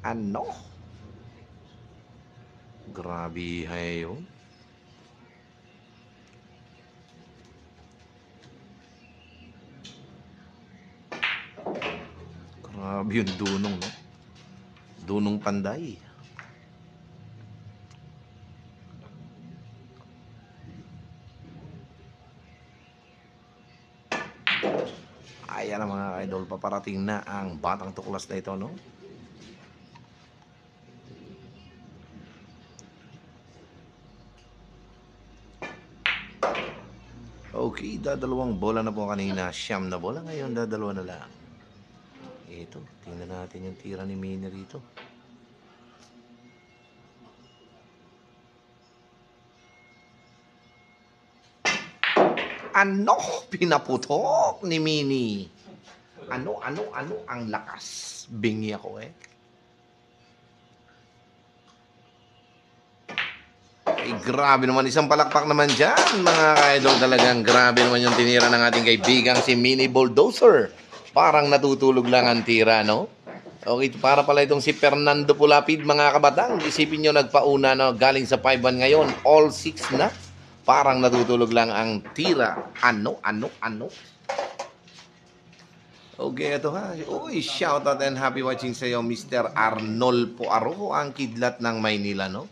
Ano? Grabe hayo. Grabe yung dunong, no? Dunong panday. Ayan ang mga idol, paparating na ang batang tuklas na ito, no? Okay, dadalawang bola na po kanina, 9 na bola, ngayon dadalawa na lang. Ito, tingnan natin yung tira ni Mini rito. Ano? Pinaputok ni Mini. Ano ang lakas. Bingi ako eh. Ay, grabe naman. Isang palakpak naman dyan, mga ka-idol. Talagang grabe naman yung tinira ng ating kaibigang si Mini Bulldozer. Parang natutulog lang ang tira, no? Okay, para pala itong si Fernando Pulapid, mga kabatang. Isipin nyo, nagpauna na galing sa 5-1 ngayon. All 6 na. Parang natutulog lang ang tira. Ano? Okay, ito ha. Uy, shoutout and happy watching sa iyo, Mr. Arnold Poarojo, ang kidlat ng Maynila, no?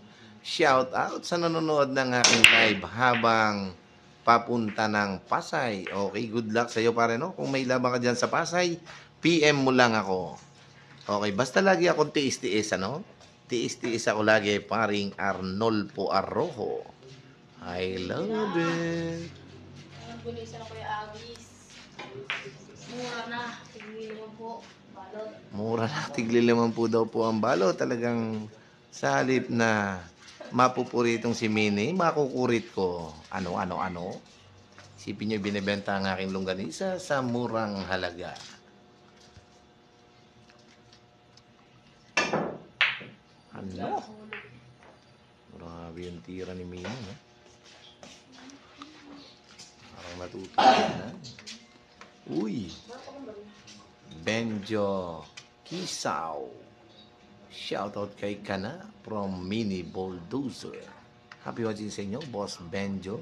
Shout out sa nanonood ng aking live habang papunta ng Pasay. Okay, good luck sa iyo pare, no? Kung may laban ka dyan sa Pasay, PM mo lang ako. Okay, basta lagi akong tiis-tiis, ano? Tiis-tiis ako lagi, paring Arnold Poarojo. I love it. Nagbunisa na Kuya Agis. Mura na. Tigil mo po. Balot. Mura na, tigli-limang po daw po ang balo. Talagang sa halip na mapupuritong si Mini, makukurit ko. Ano? Isipin nyo, binibenta ang aking longganisa sa murang halaga. Ano? Grabe yung tira ni Mini, no? Parang natutulog na. Uy! Benjo Kisaw. Shoutout kay Kana from Mini Bulldozer. Happy watching sa inyo, Boss Benjo.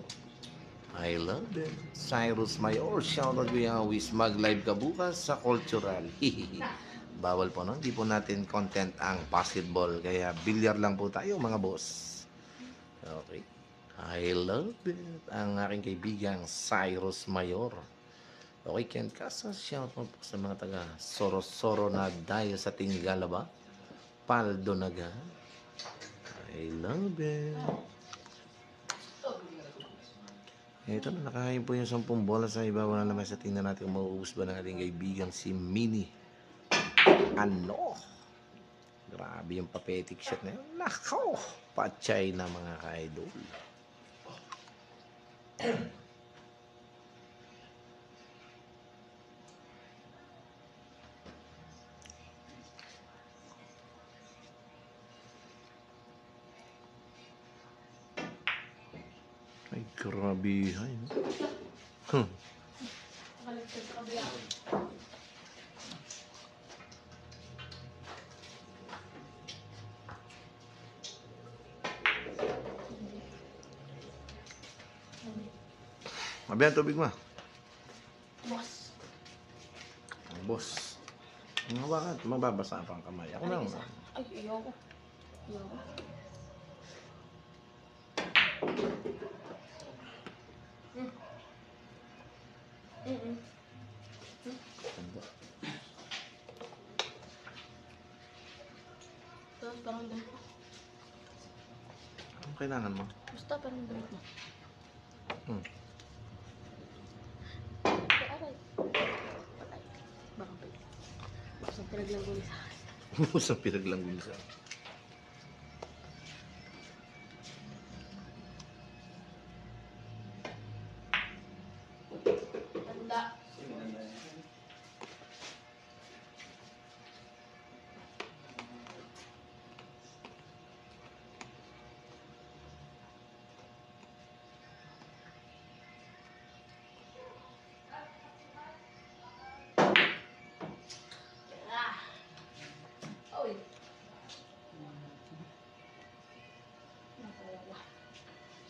I love it. Cyrus Mayor, shoutout ko yung always mag-live ka bukas sa cultural. Bawal po, no? Hindi po natin content ang basketball. Kaya bilyar lang po tayo, mga boss. Okay. I love it. Ang aking kaibigang Cyrus Mayor. Okay, Ken Casa, shoutout po sa mga taga Soro-Soro na dayo sa Tinggalaba. Paldo Naga. I love it. Ito na, nakahain po yung 10 bola sa ibabaw na naman sa tingnan natin kung mauubos ba ng ating kaibigan si Mini. Ano? Grabe yung pathetic shot na yun. Nakaw! Patchay na mga ka-idol. Ay, grabe. Ay, no? Nakaligtad sa kabila. Mabi ang tubig mo. Boss. Boss. Ang hawakan, mababasa pa ang kamay. Ako lang. Ay, ayoko. Ayoko. Tapos parang damit mo. Anong kailangan mo? Basta parang damit mo. Hmm. Ay, aray. Patay. Baka pa. Basta pinaglanggol sa akin. Usang pinaglanggol sa. Tanda. Ah. Oy. Napalawa.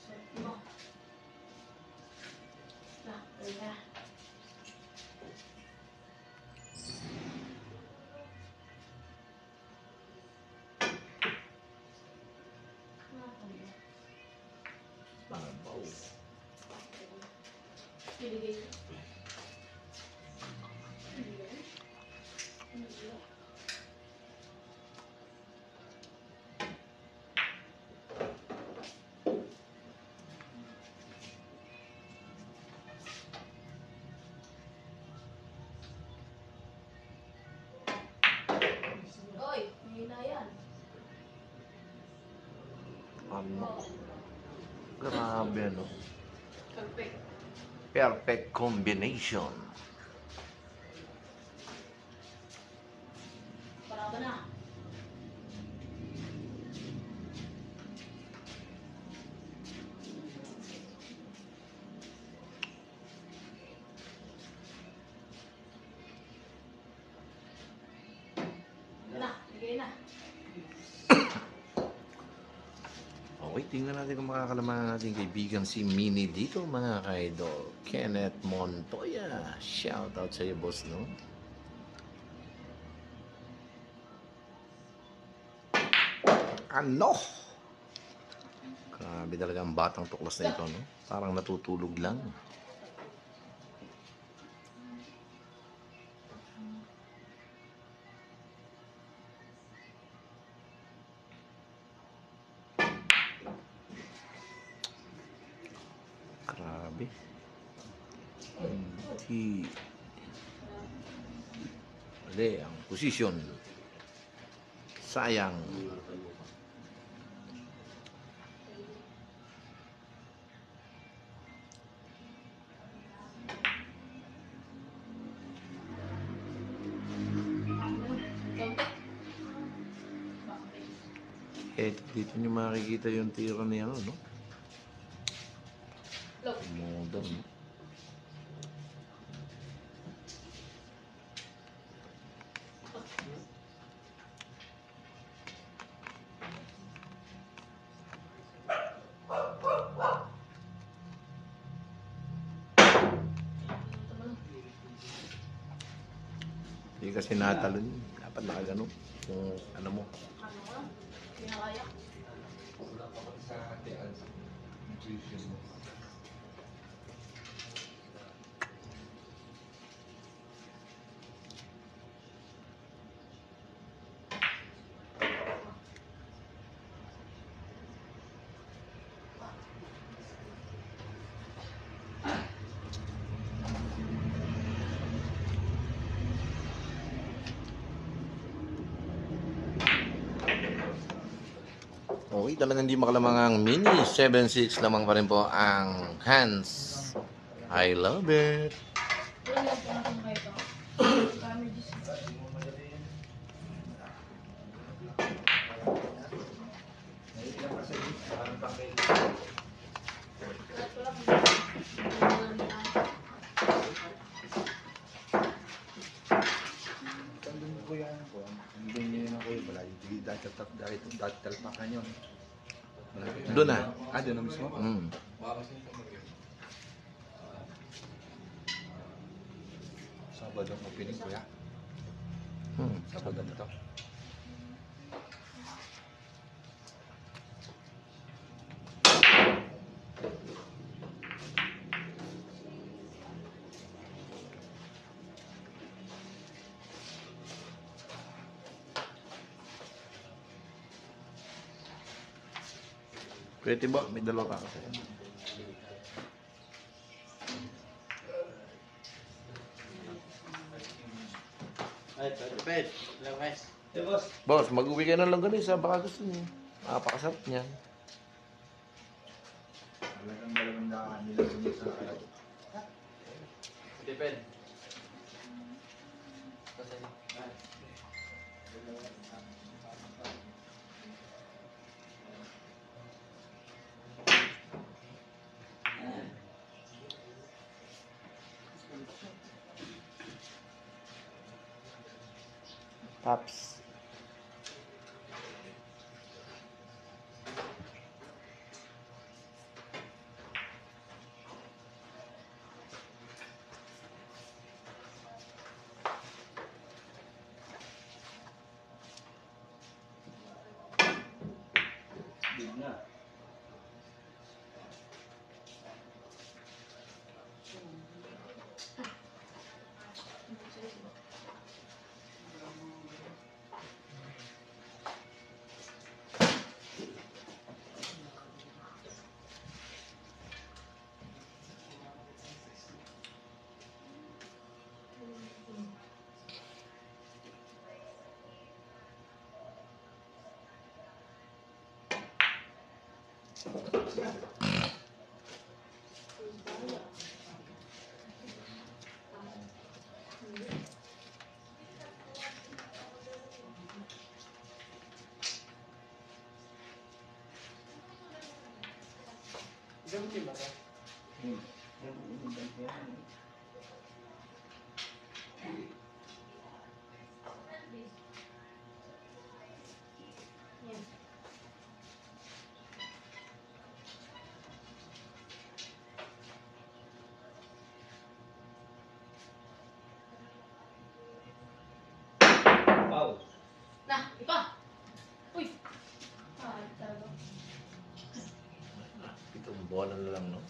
Suot mo. Na, tuloy ka. Babaw. Biligay. Ano? Grabe, ano? Perfect. Perfect combination. Parado na. Ito na, bigay na. Okay, tingnan natin kung makakalaman ng ating kaibigan si Mini dito, mga ka-idol. Kenneth Montoya. Shout out sa iyo, boss, no? Ano? Grabe talaga ang batang tuklas na ito, no? Parang natutulog lang. Grabe. Hindi. Mali ang posisyon. Sayang. Dito nyo makikita yung tira niya, no? Low. Modern, no? Hindi kasi natalon yun. Dapat nakagano. Kung ano mo. Ano ko lang? Pinakaya. Okay, talagang hindi makalamang ang Mini 7.6 lamang pa rin po ang hands. I love it. Wala lang po natin kayo ito. Kami just... Tandun ko yan po. Tandun nyo yun ako yung balay. Hindi dahil talpakan yun. Doon na. Doon na mismo? Mm. Sabado ang opening ko ya. Sabado na to. Pwede ba? May dalawa ka kasi. Boss, mag-uwi kayo ng langganisa. Baka gusto niyo. Napakasarap niyan. Talagang dalawang daan nila sa kalaw. Depend. Pops. Big na. Yan. Wow. Nah, ipa! Uy! Ah, talaga. Itong bola na lang, no?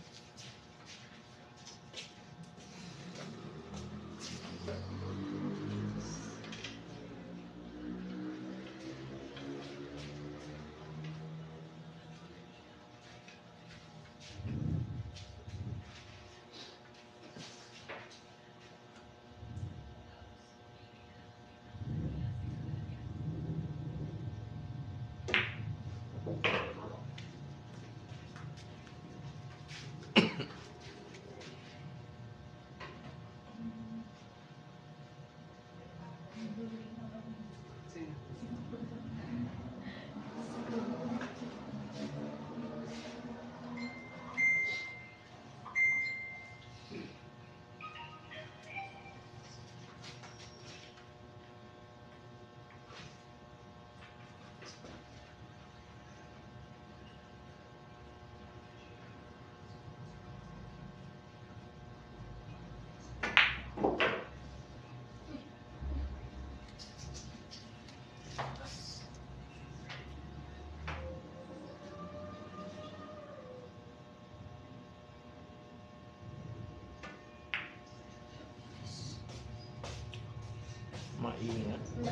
Maingat. Uy!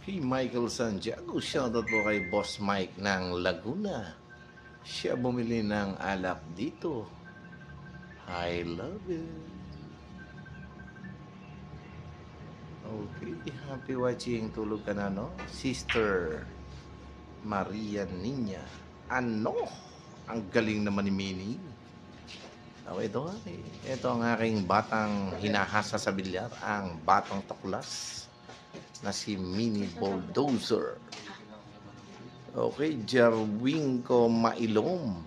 Okay, Michael Santiago. Shoutout po kay Boss Mike ng Laguna. Siya bumili ng alak dito. I love it. Okay, happy watching. Tulog ka na, no? Sister Maria Nina. Ano? Ang galing naman ni Mini. Oh, ito ang aking batang hinahasa sa bilyar, ang batang tuklas na si Mini Bulldozer. Okay, Jerwinko Mailom.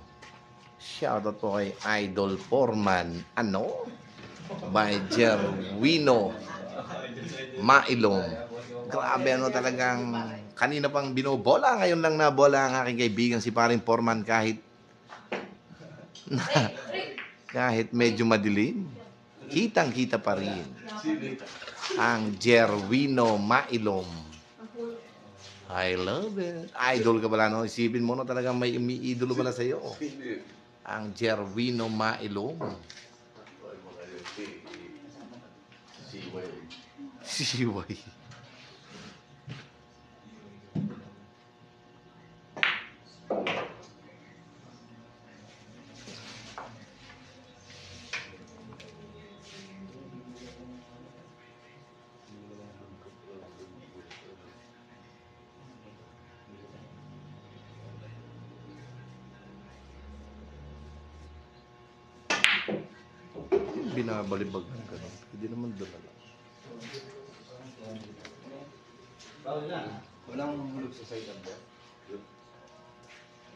Shoutout po kay Idol Foreman. Ano? By Jerwino Mailom. Grabe, ano talagang kanina pang binobola. Ngayon lang nabola ang aking kaibigan si paring Foreman kahit kahit medyo madilim. Kitang-kita pa rin ang Jerwino Mailom. I love it. Idol ka pala, no? Isipin mo, no, talagang may umiidolo pala sa'yo. Hindi. Ang Jerwino Mailom. Ay, mga yun. Siway. Siway. Binabalibag ng gano'n. Hindi naman doon na lang. Walang hulog sa side up there.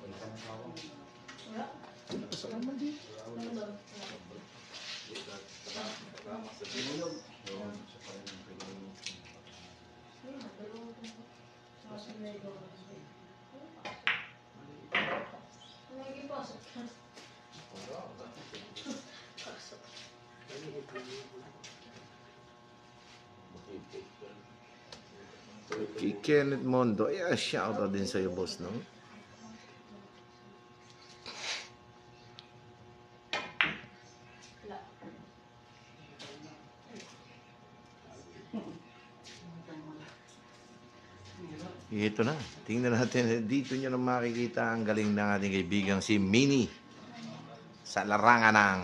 Wala. Basta naman di. Ano doon? Hulog. Siya pa rin yung pwede mo. Kay Kenneth Mondo, shoutout din sa'yo, boss, no? Ito na. Tingnan natin. Dito nyo na makikita ang galing ng ating kaibigang si Mini sa larangan ng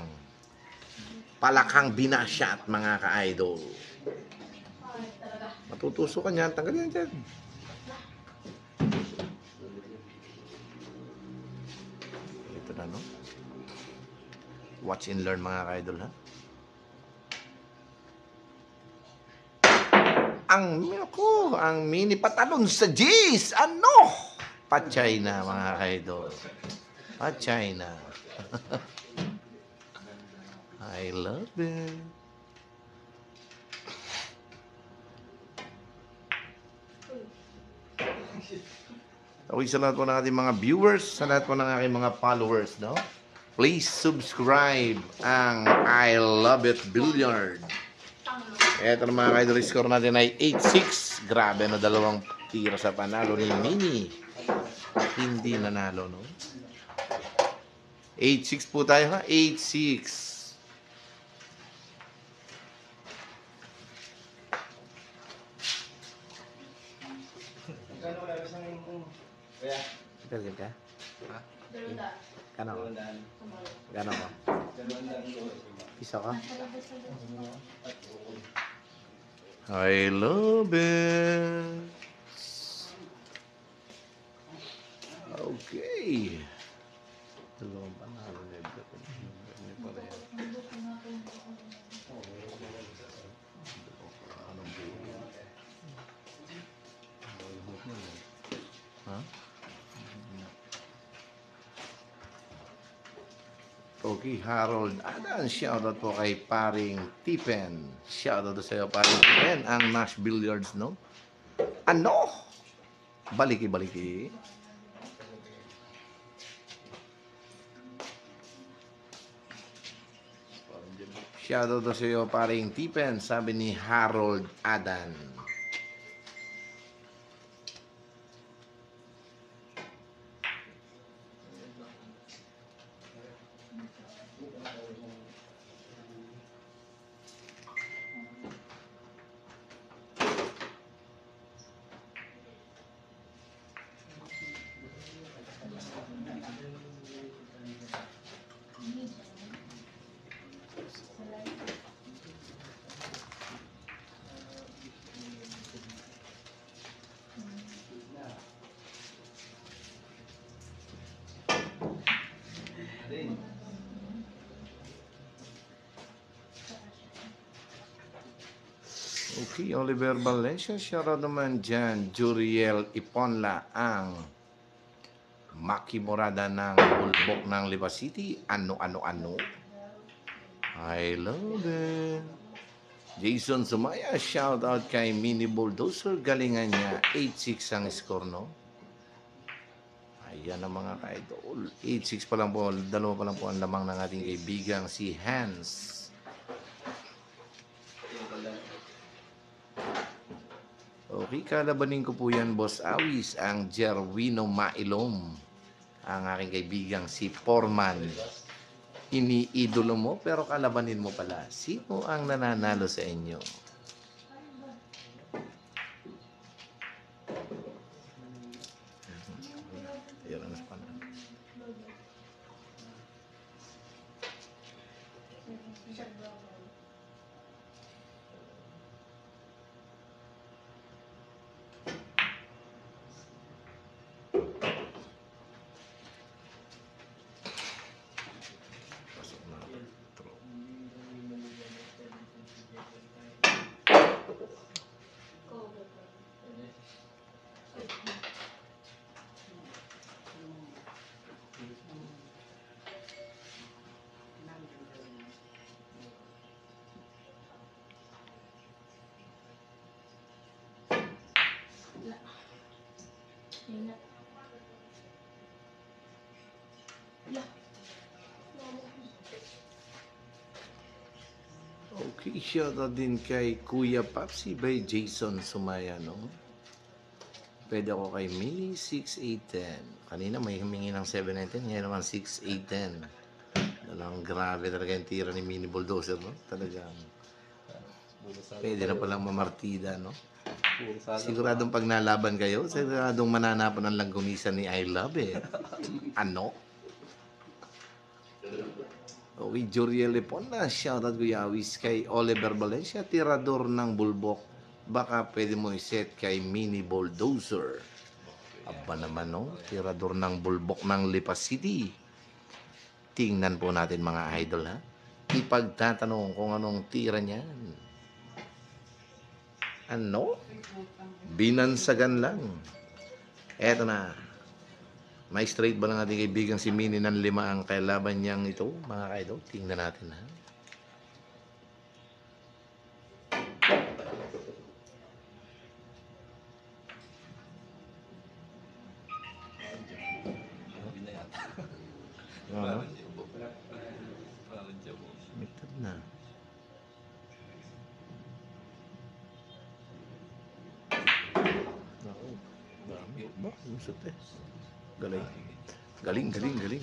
Palakang Binasyat, mga ka-idol. Matutusok ka niyan. Tanggalin yan dyan. Ito na, no? Watch and learn, mga ka-idol, ha? Ang Mini patalon sa G's. Ano? Patchay na, mga kaidol. Patchay na. I love it. Okay, sa lahat po ng ating mga viewers, sa lahat po ng aking mga followers, no? Please subscribe ang I Love It Billiard. Eto na, mga idol, score natin ay 8-6. Grabe na, dalawang tira sa panalo ni Mini. Hindi nanalo, no? 8-6 po tayo, ha? 8-6. Gagal ka? Kano ko? Gano ko? Isa ka? I love it. Okay. Dalawang panalo na ito. Hindi pa rin. Ha? Okay, Harold Adan, shoutout po kay paring Tipen. Shoutout sa iyo, paring Tipen, ang Nash Billiards, no? Ano? Baliki-baliki. Shoutout sa iyo, paring Tipen, sabi ni Harold Adan. Okay, Oliver Valencia, shoutout naman dyan. Juriel Iponla, ang Maki Morada ng Bulbok ng Lipa City. Ano. I love it. Jason Sumaya, shoutout kay Mini Bulldozer. Galingan niya, 8-6 ang score, no? Ayan ang mga ka-idol. 8-6 pa lang po, dalawa pa lang po ang lamang ng ating kaibigang si Hans. Okay, kalabanin ko po yan, Boss Awis, ang Jerwino Mailom. Ang aking kaibigang si Foreman. Iniidolo mo, pero kalabanin mo pala. Sino ang nananalo sa inyo? Ayan ang naspana. Pasok na. Throw. Okay, shoutout din kay Kuya Papsi by Jason Sumayano. Pwede ako kay Mini 6810. Kanina may humingi ng 710, ngayon naman 6810. Talagang grabe talaga yung tira ni Mini Bulldozer, no? Talagang pwede na palang mamartida, no? Siguradong pag nalaban kayo, siguradong mananapan ng langgunisan ni I Love It. Ano? Okay, Joriel Leponda, shoutout Kuya Awis kay Oliver Valencia, tirador ng bulbok. Baka pwede mo iset kay Mini Bulldozer. Aba naman, no? Tirador ng bulbok ng Lipa City. Tingnan po natin mga idol, ha? Ipagtatanong kung anong tira niyan. Ano? Binansagan lang. Eto na. May straight ba ng ating kaibigan si Mini ng 5 ang kailaban niyang ito, mga idol? Tingnan natin, ha? Ano? Mitad na. Ako. Dami. Ba? Lusot eh. Galing. Galing.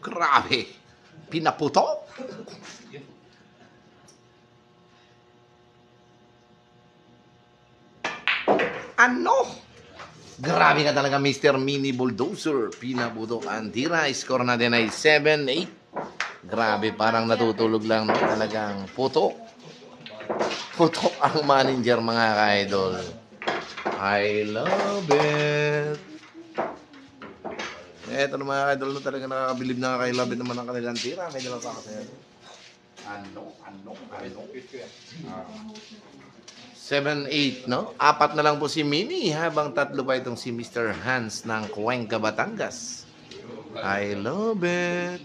Grabe. Pinaputo? Ano? Grabe ka talaga, Mr. Mini Bulldozer. Pinaputok ang tira. Score natin ay 7-8. Grabe, parang natutulog lang, no? Talagang putok. Putok ang manager, mga ka-idol. I love it. Eto na mga ka-idol, no? Talaga nakakabilib na I love it naman ang kanilang tira. May dalawa pa kasi. Ano? 7-8, no? 4 na lang po si Mini, habang 3 pa itong si Mr. Hans ng Cuenca, Batangas. I love it.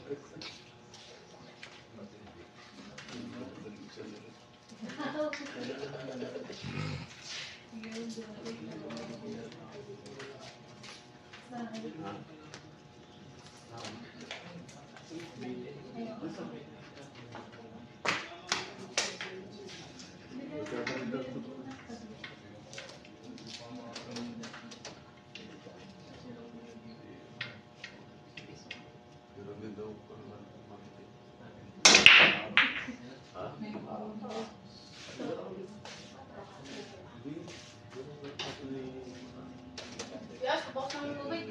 Yes, box ng tubig.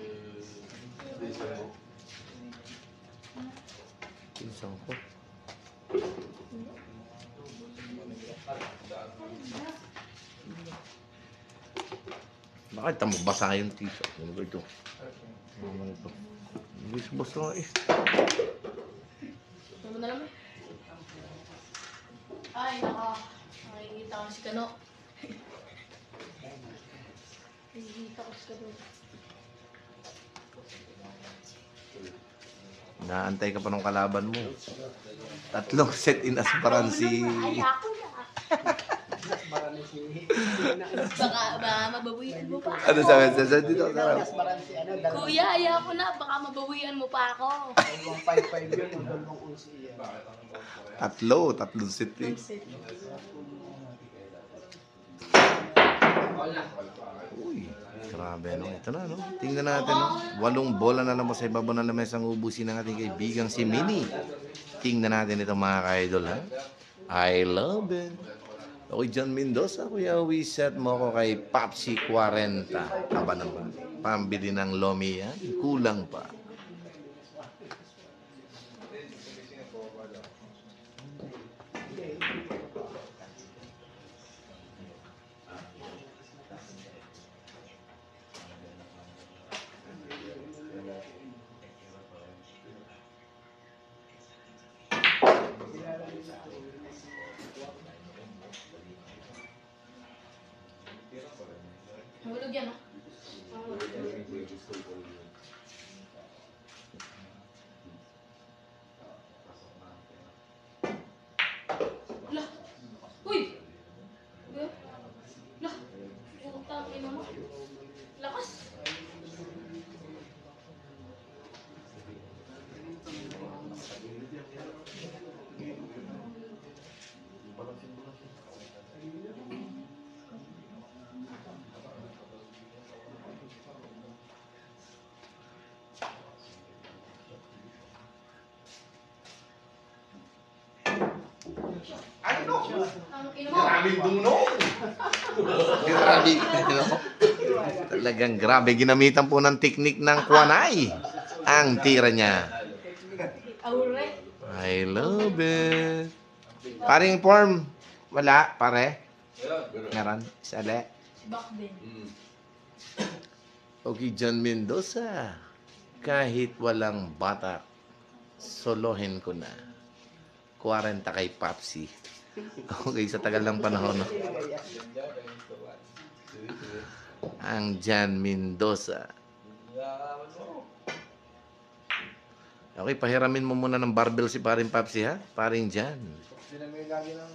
Pinsang ko. Bakit tamo basa yung t-shirt? Ano ba ito? Ano ba ito? Hindi sa basa eh. Ano na naman? Ay, nakikita ko si Kano. Nakikita ko si Kano. Naantay ka pa ng kalaban mo. 3 set in Asparansi. Ay, ako na. Baka mabawian mo pa ako. Ano sabi? Dito. Kuya, ayoko na. Baka mabawian mo pa ako. 155 yun, 211 yan. 3 set eh. Uy, grabe no. Ito na no. Tingnan natin no. 8 bola na lang po sa ibabaw ng lamesa ang ubusin ng ating kaibigang si Mini. Tingnan natin ito mga ka-idol ha. I love it. Okay, John Mendoza, Kuya Wiset mo ko kay Papsi 40. Aba naman. Pambili ng lomi yan. Kulang pa. Mahulog yan, ha? Mahulog. Lah! Uy! Uy! Lah! Putang ina mo. Lakas! Ano? Ang ina mo. Maraming dunong! Grabe. Talagang grabe. Ginamitan po ng teknik ng Kwanay ang tira niya. Aure. I love it. Paring form. Wala, pare. Meron. Sale. Back din. Okay, John Mendoza. Kahit walang bata, solohin ko na. 40 kay Papsi. Okay, sa tagal ng panahon. No? Ang John Mendoza. Okay, pahiramin mo muna ng barbell si paring Papsi, ha? Paring John. Hindi na may lagi ng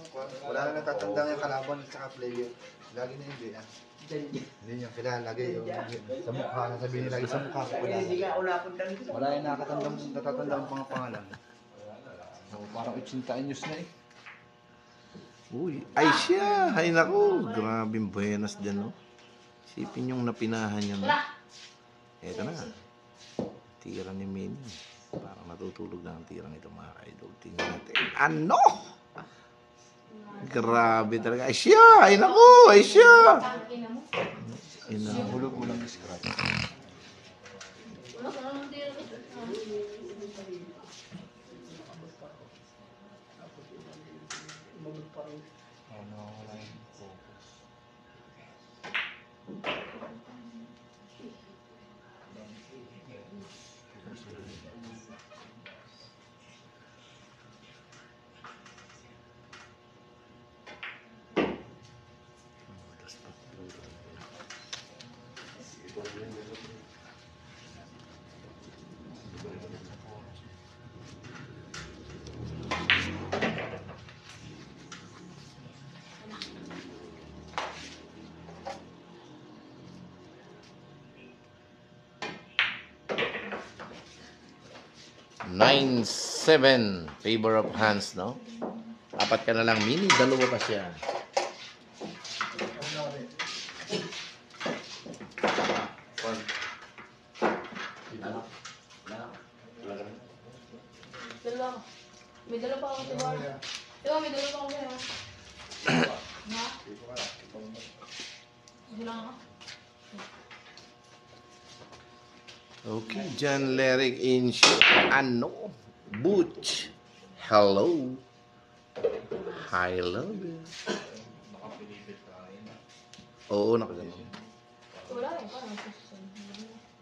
wala na natatandang yung kalaban at saka player. Lagi na hindi ah. Hindi niya kailangan lagi yung sa mukha. Nasabihin niya lagi sa mukha ko. Wala yung natatandang mga pangalan. So, parang 80 anyos na eh. Uy, ay siya. Ay nako, grabing buenas din, no? Isipin yung napinahan niya, no? Tara! Eto na. Tira ni Minnie. Parang natutulog na ang tirang ito, mga idol. Tingnan natin. Ano? Grabe talaga. Ay siya! Ay nako! Ay siya! Ang ina mo. Ina. Hulog mo lang scratch. Wala ka naman tira ito. Ano, wala yung focus. Nine, 7 favor of hands, no? Apat ka na lang, Minnie. Dalawa pa siya. Dalawa ako. May dalawa pa ako, diba? Diba, may dalawa pa ako sa'yo. Ha? Gusto lang ako. Okay, John Lerick in shoot. Ano? Butch. Hello. I love it. Oo, nakaganon. Wala rin, parang susun.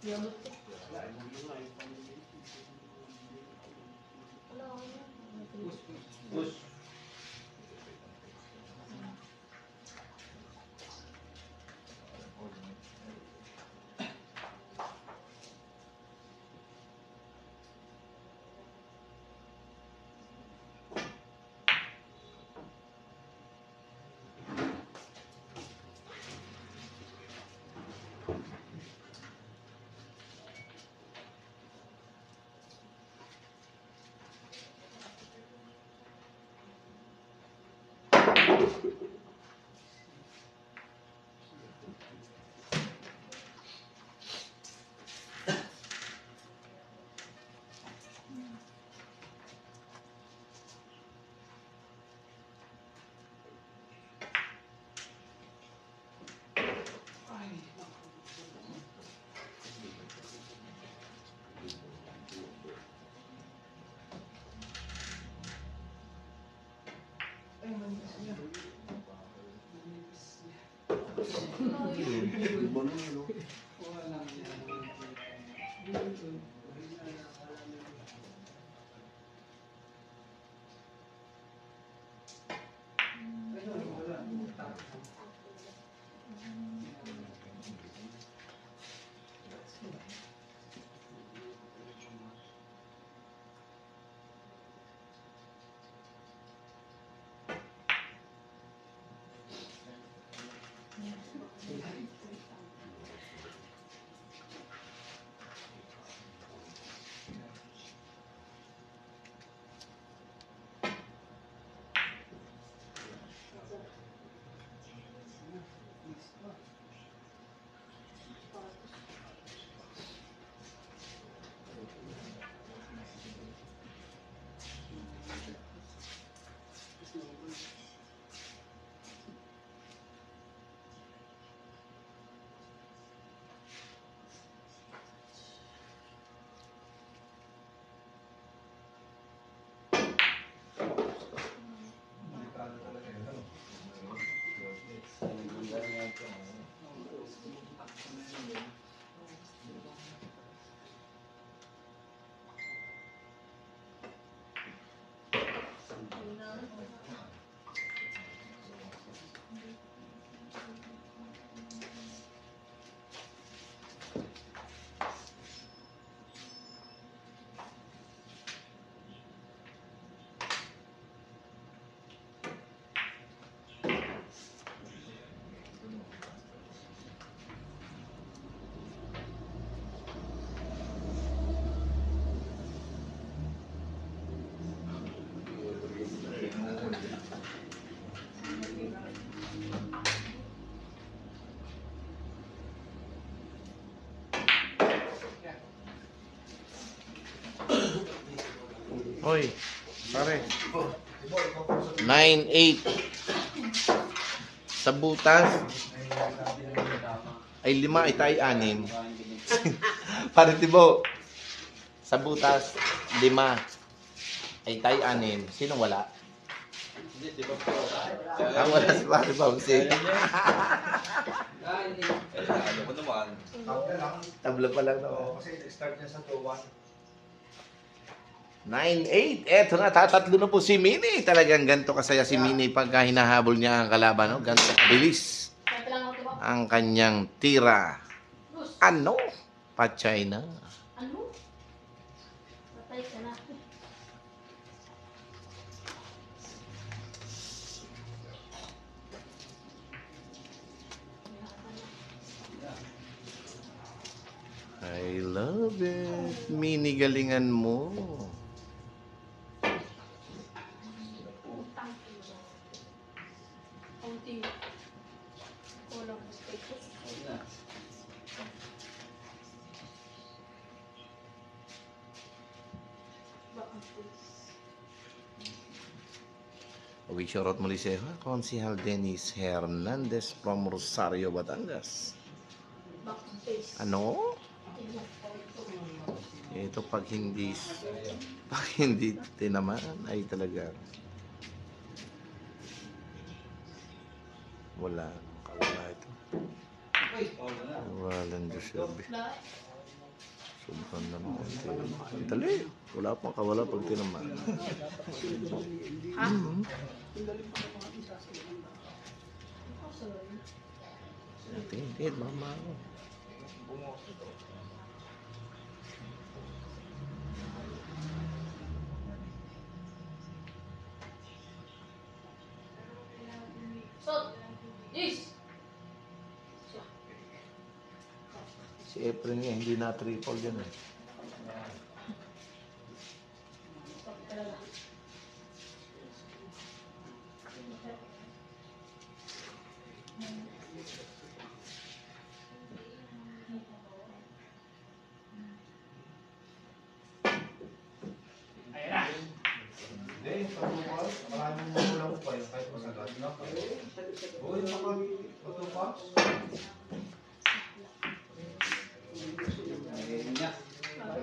Di abot ko. Wala ako na. Hoy, pare. 9-8. Sa butas, ay 5, ay tayo 6. Pare Tibo, sa butas, 5, ay tayo 6. Sino wala? Wala si Pare Pamsi. Ano ko naman? Tabla lang. Tabla pa lang Oo, no. kasi start niya sa 2-1. 9-8. Eto na, tatatlo na po si Mini. Talagang ganito kasaya si Mini pagka hinahabol niya ang kalaban. No? Ganito bilis Kaya lang ako diba? ang kanyang tira. Luz, Ano? Pachay na. ano? Patay ka na. I love it. Mini, galingan mo. Utang ko na. Kaunti. Kulang mo status. Bakang pulis. Okay, shoutout muli sa iyo, Konsihal Dennis Hernandez from Rosario, Batangas. Bakang face. Ano? Tingnan ko ito. Ito pag hindi tinamaan ay talaga wala kawala ito. Walang Josebi. Lahat. Sobrang naman. Dali. Wala pang kawala pag tinamaan. Ha? Hmm. Oh, sorry. Hindi, mama. So, yes. Si Efren nga, hindi na triple yan eh. Hindi, pag-2-1, maraming magulang pa yun kahit masagat. Uy, pag-2-1.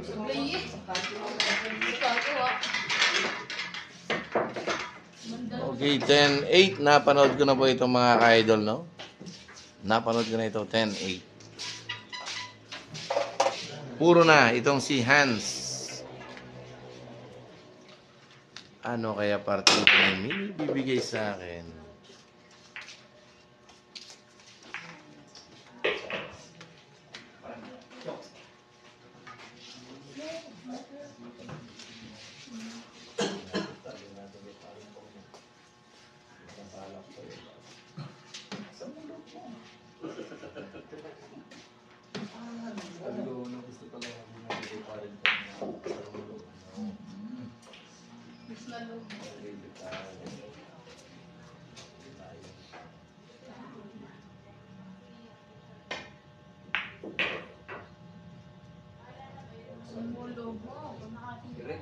Sablay eh. Ikaw, ah. Okay, 10-8. Napanood ko na po itong mga ka-idol, no? Napanood ko na ito, 10-8. Puro na itong si Hans. Ano kaya partido ni Mini bibigay sa akin? Mas lalo. Sumulo mo. Kung nakatira.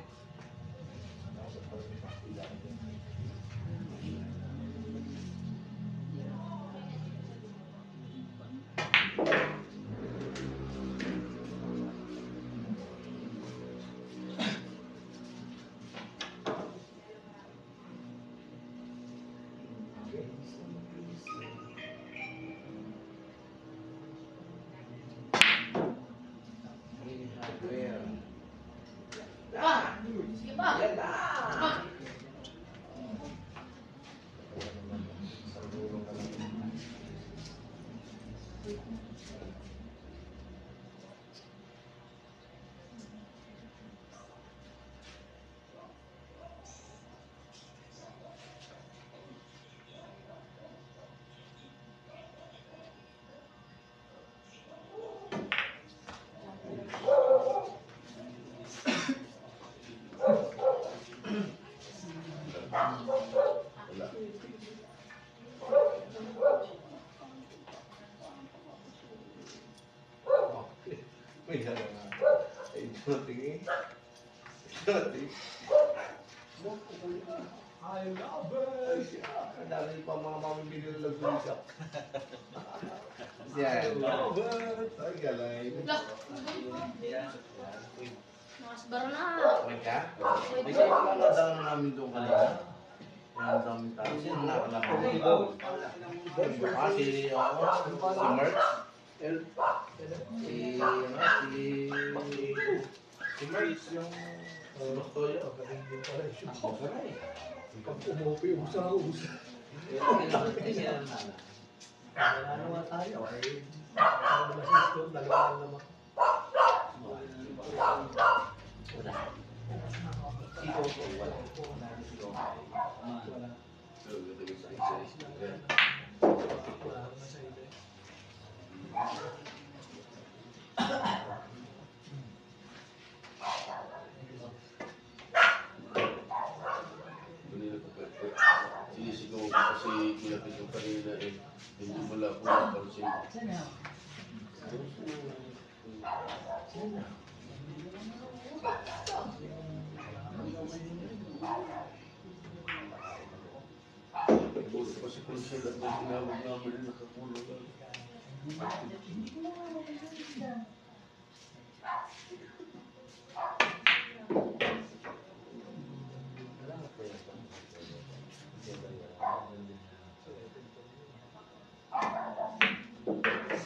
Pa! Sige pa! Pa! May tingin. Ang dami pa mga mamimili ng lagbulisap. Yan. Ay, galay. Look, nakasbaro na. Okay ka? May kailangan na namin doon kanina. Yan, daming tao. Sino nakalaman mo? Si Merch. Si Merch yung Lostoyo. Pag umuwi, usa-usa. Ano nga tayo? Ay, ano ba sa school? Dalawa naman. Sinisigaw ko kasi Kuya Pito kanina eh. Hindi wala po napansin. Buti pa si Consel at may tinawag namin na nakakulong lang.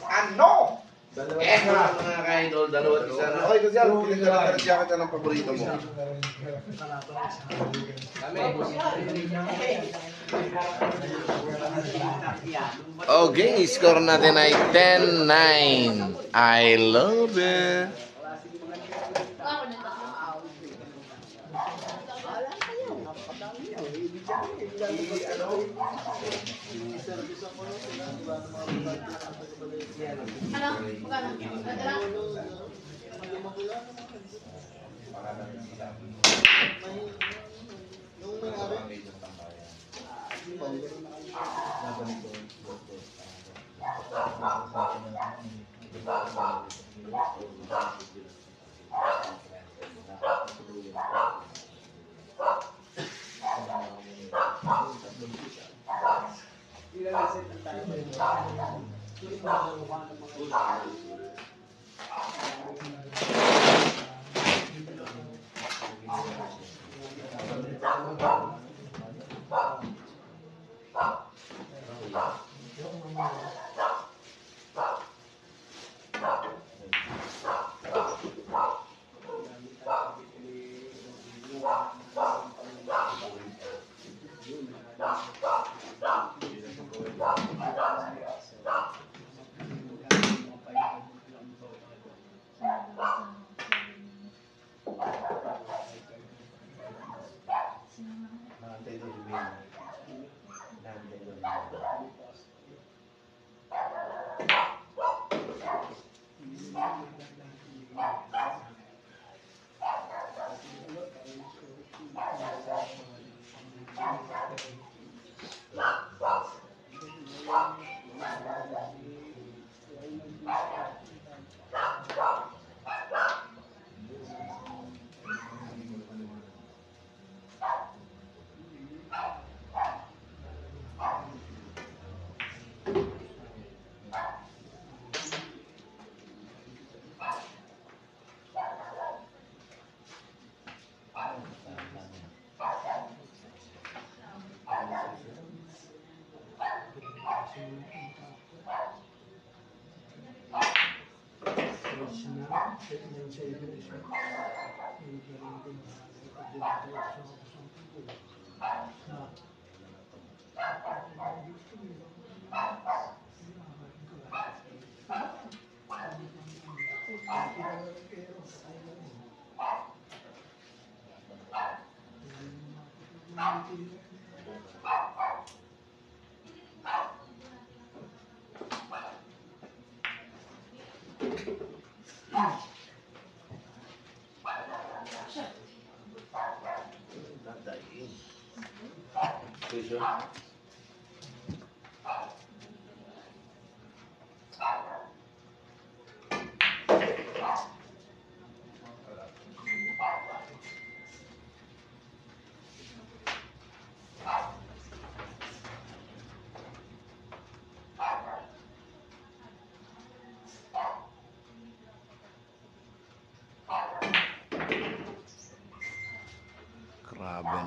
Ano? Eh, mga ka-idol, dalawat isa na. Okay, kasi ano, pinagkakaroon siya kita ng paborito mo. Okay, score natin ay 10-9. I love it. Ako na tatlo. Ano? Magkano? Magkano?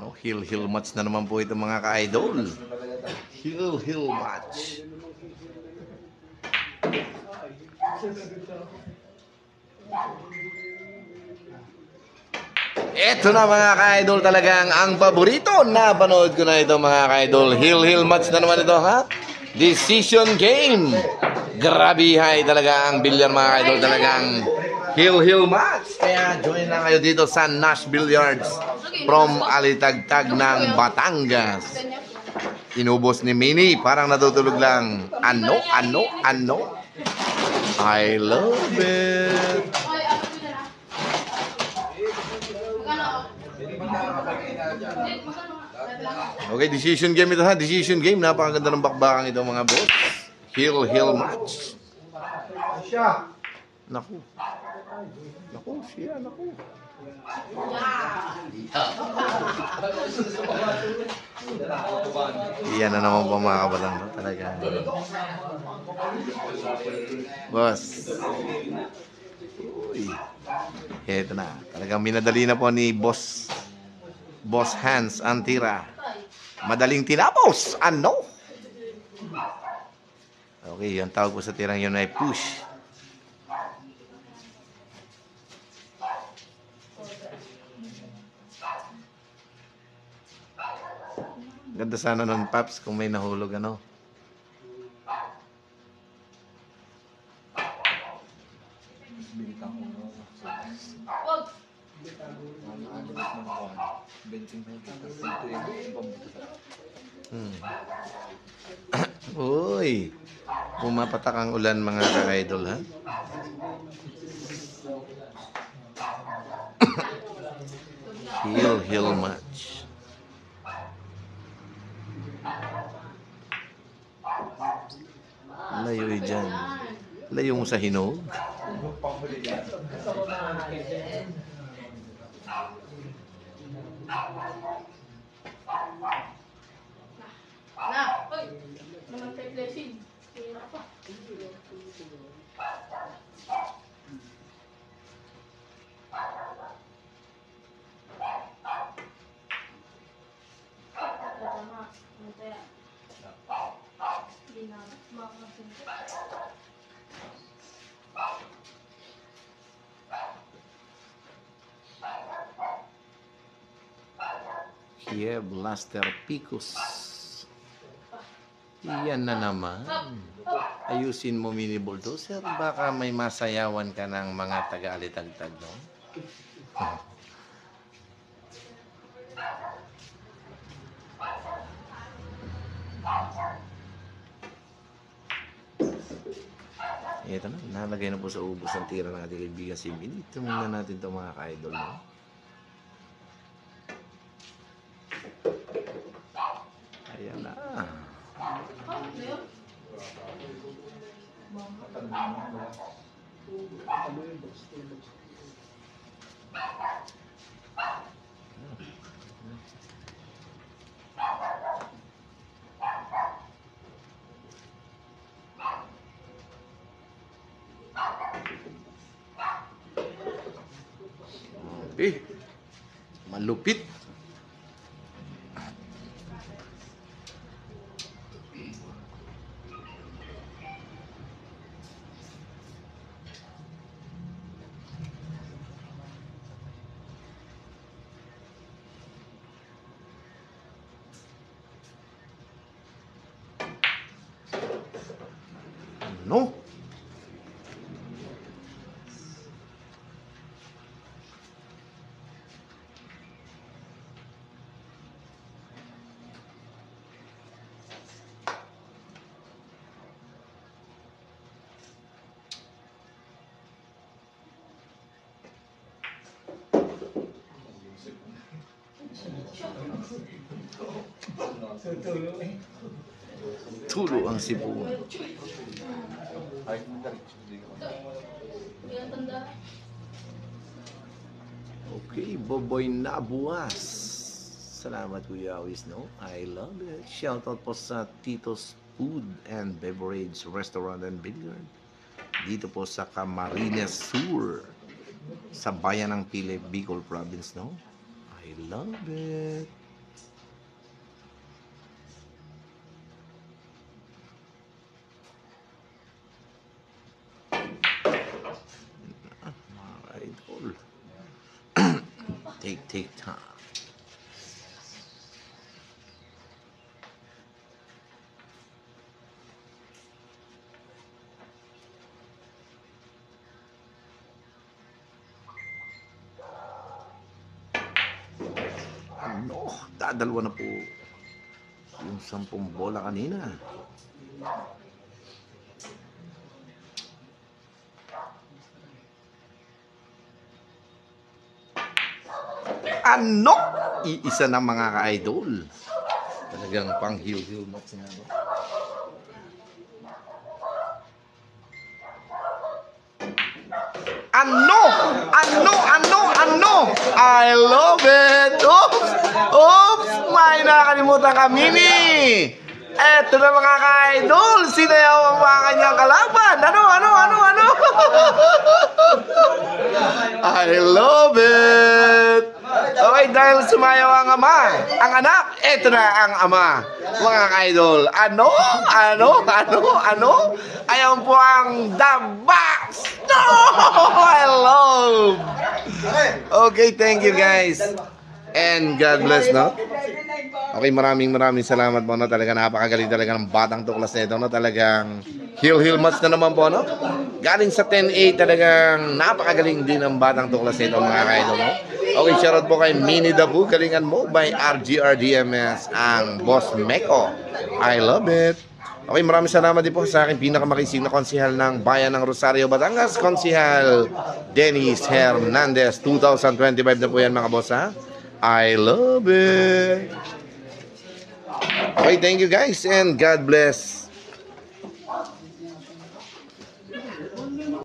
No, heel match na naman po ito mga ka-idol. Heel match. Ito na mga ka-idol, talagang ang paborito. Napanood ko na ito mga ka-idol. Heel match na naman ito, ha? Decision game. Grabe hay talaga ang bilyar mga ka-idol. Talagang heel match. Kaya join na kayo dito sa Nash Billiards from Alitagtag ng Batangas. Inubos ni Mini, parang natutulog lang. Ano? I love it. Ay, ano ko na. Magkano? Okay, decision game ito ha. Decision game. Napakaganda ng bakbakang ito mga boss. Heel match. Siya. Naku, siya. Iyan na naman po mga kabatang. No? Talaga. Boss. Uy. Ito na. Talagang minadali na po ni Boss Hans ang tira. Madaling tinapos. Ano? Okay, yung tawag po sa tirang yun ay push. Ganda sana nun, Paps, kung may nahulog, ano. Wag. Uy, pumapatak ang ulan mga ka-idol, ha? Heel match. Layo dyan. Layo mo sa hinog. Na. Hoy. Naman tayo blessing. Kaya pa. Tama. Ano kaya? Hindi na makasunod. Kiev Laster Picos. Iyan na naman. Ayusin mo mini bulldozer. Baka may masayawan ka ng mga taga-alitagtag, no? Ito na, nalagay na po sa ubos ang tira ng ating kaibigan si Mini. Tumingnan natin ito mga ka-idol, no? Ayan na. Malupit. No? Tulo ang sipon. Okay, Boboy Nabuas. Salamat Kuya Awis, no? I love it. Shoutout po sa Tito's Food and Beverage Restaurant and Billiard. Dito po sa Camarines Sur. Sa bayan ng Pile, Bicol Province, no? I love it. Take time. Ano? Dadalwa na po yung 10 bola kanina. Ano? Iisa na mga ka-idol. Talagang pang heel knocks nga ba? Ano? I love it! Oops! May nakalimutan ka, Mini! Eto na mga ka-idol! Sinayaw ang mga kanyang kalaban! Ano? I love it! Okay, dahil sumayaw ang ama, ang anak, eto na ang ama. Mga ka-idol, ano? Ayan po ang The Box! No! I love! Okay, thank you guys. And God bless, no? Okay, maraming salamat po, no? Talaga napakagaling talaga ng batang tuklas nito, no? Talagang heel match na naman po, no? Galing sa 10-8, talagang napakagaling din ng batang tuklas nito, mga ka-idol, no? Okay, shoutout po kay Mini Dabu, galingan mo by RGRDMS, ang Boss Meko. I love it. Okay, maraming salamat din po sa aking pinakamakisig na konsihal ng Bayan ng Rosario, Batangas, Konsihal Dennis Hernandez. 2025 na po yan, mga boss, ha? I love it. Okay, thank you guys and God bless.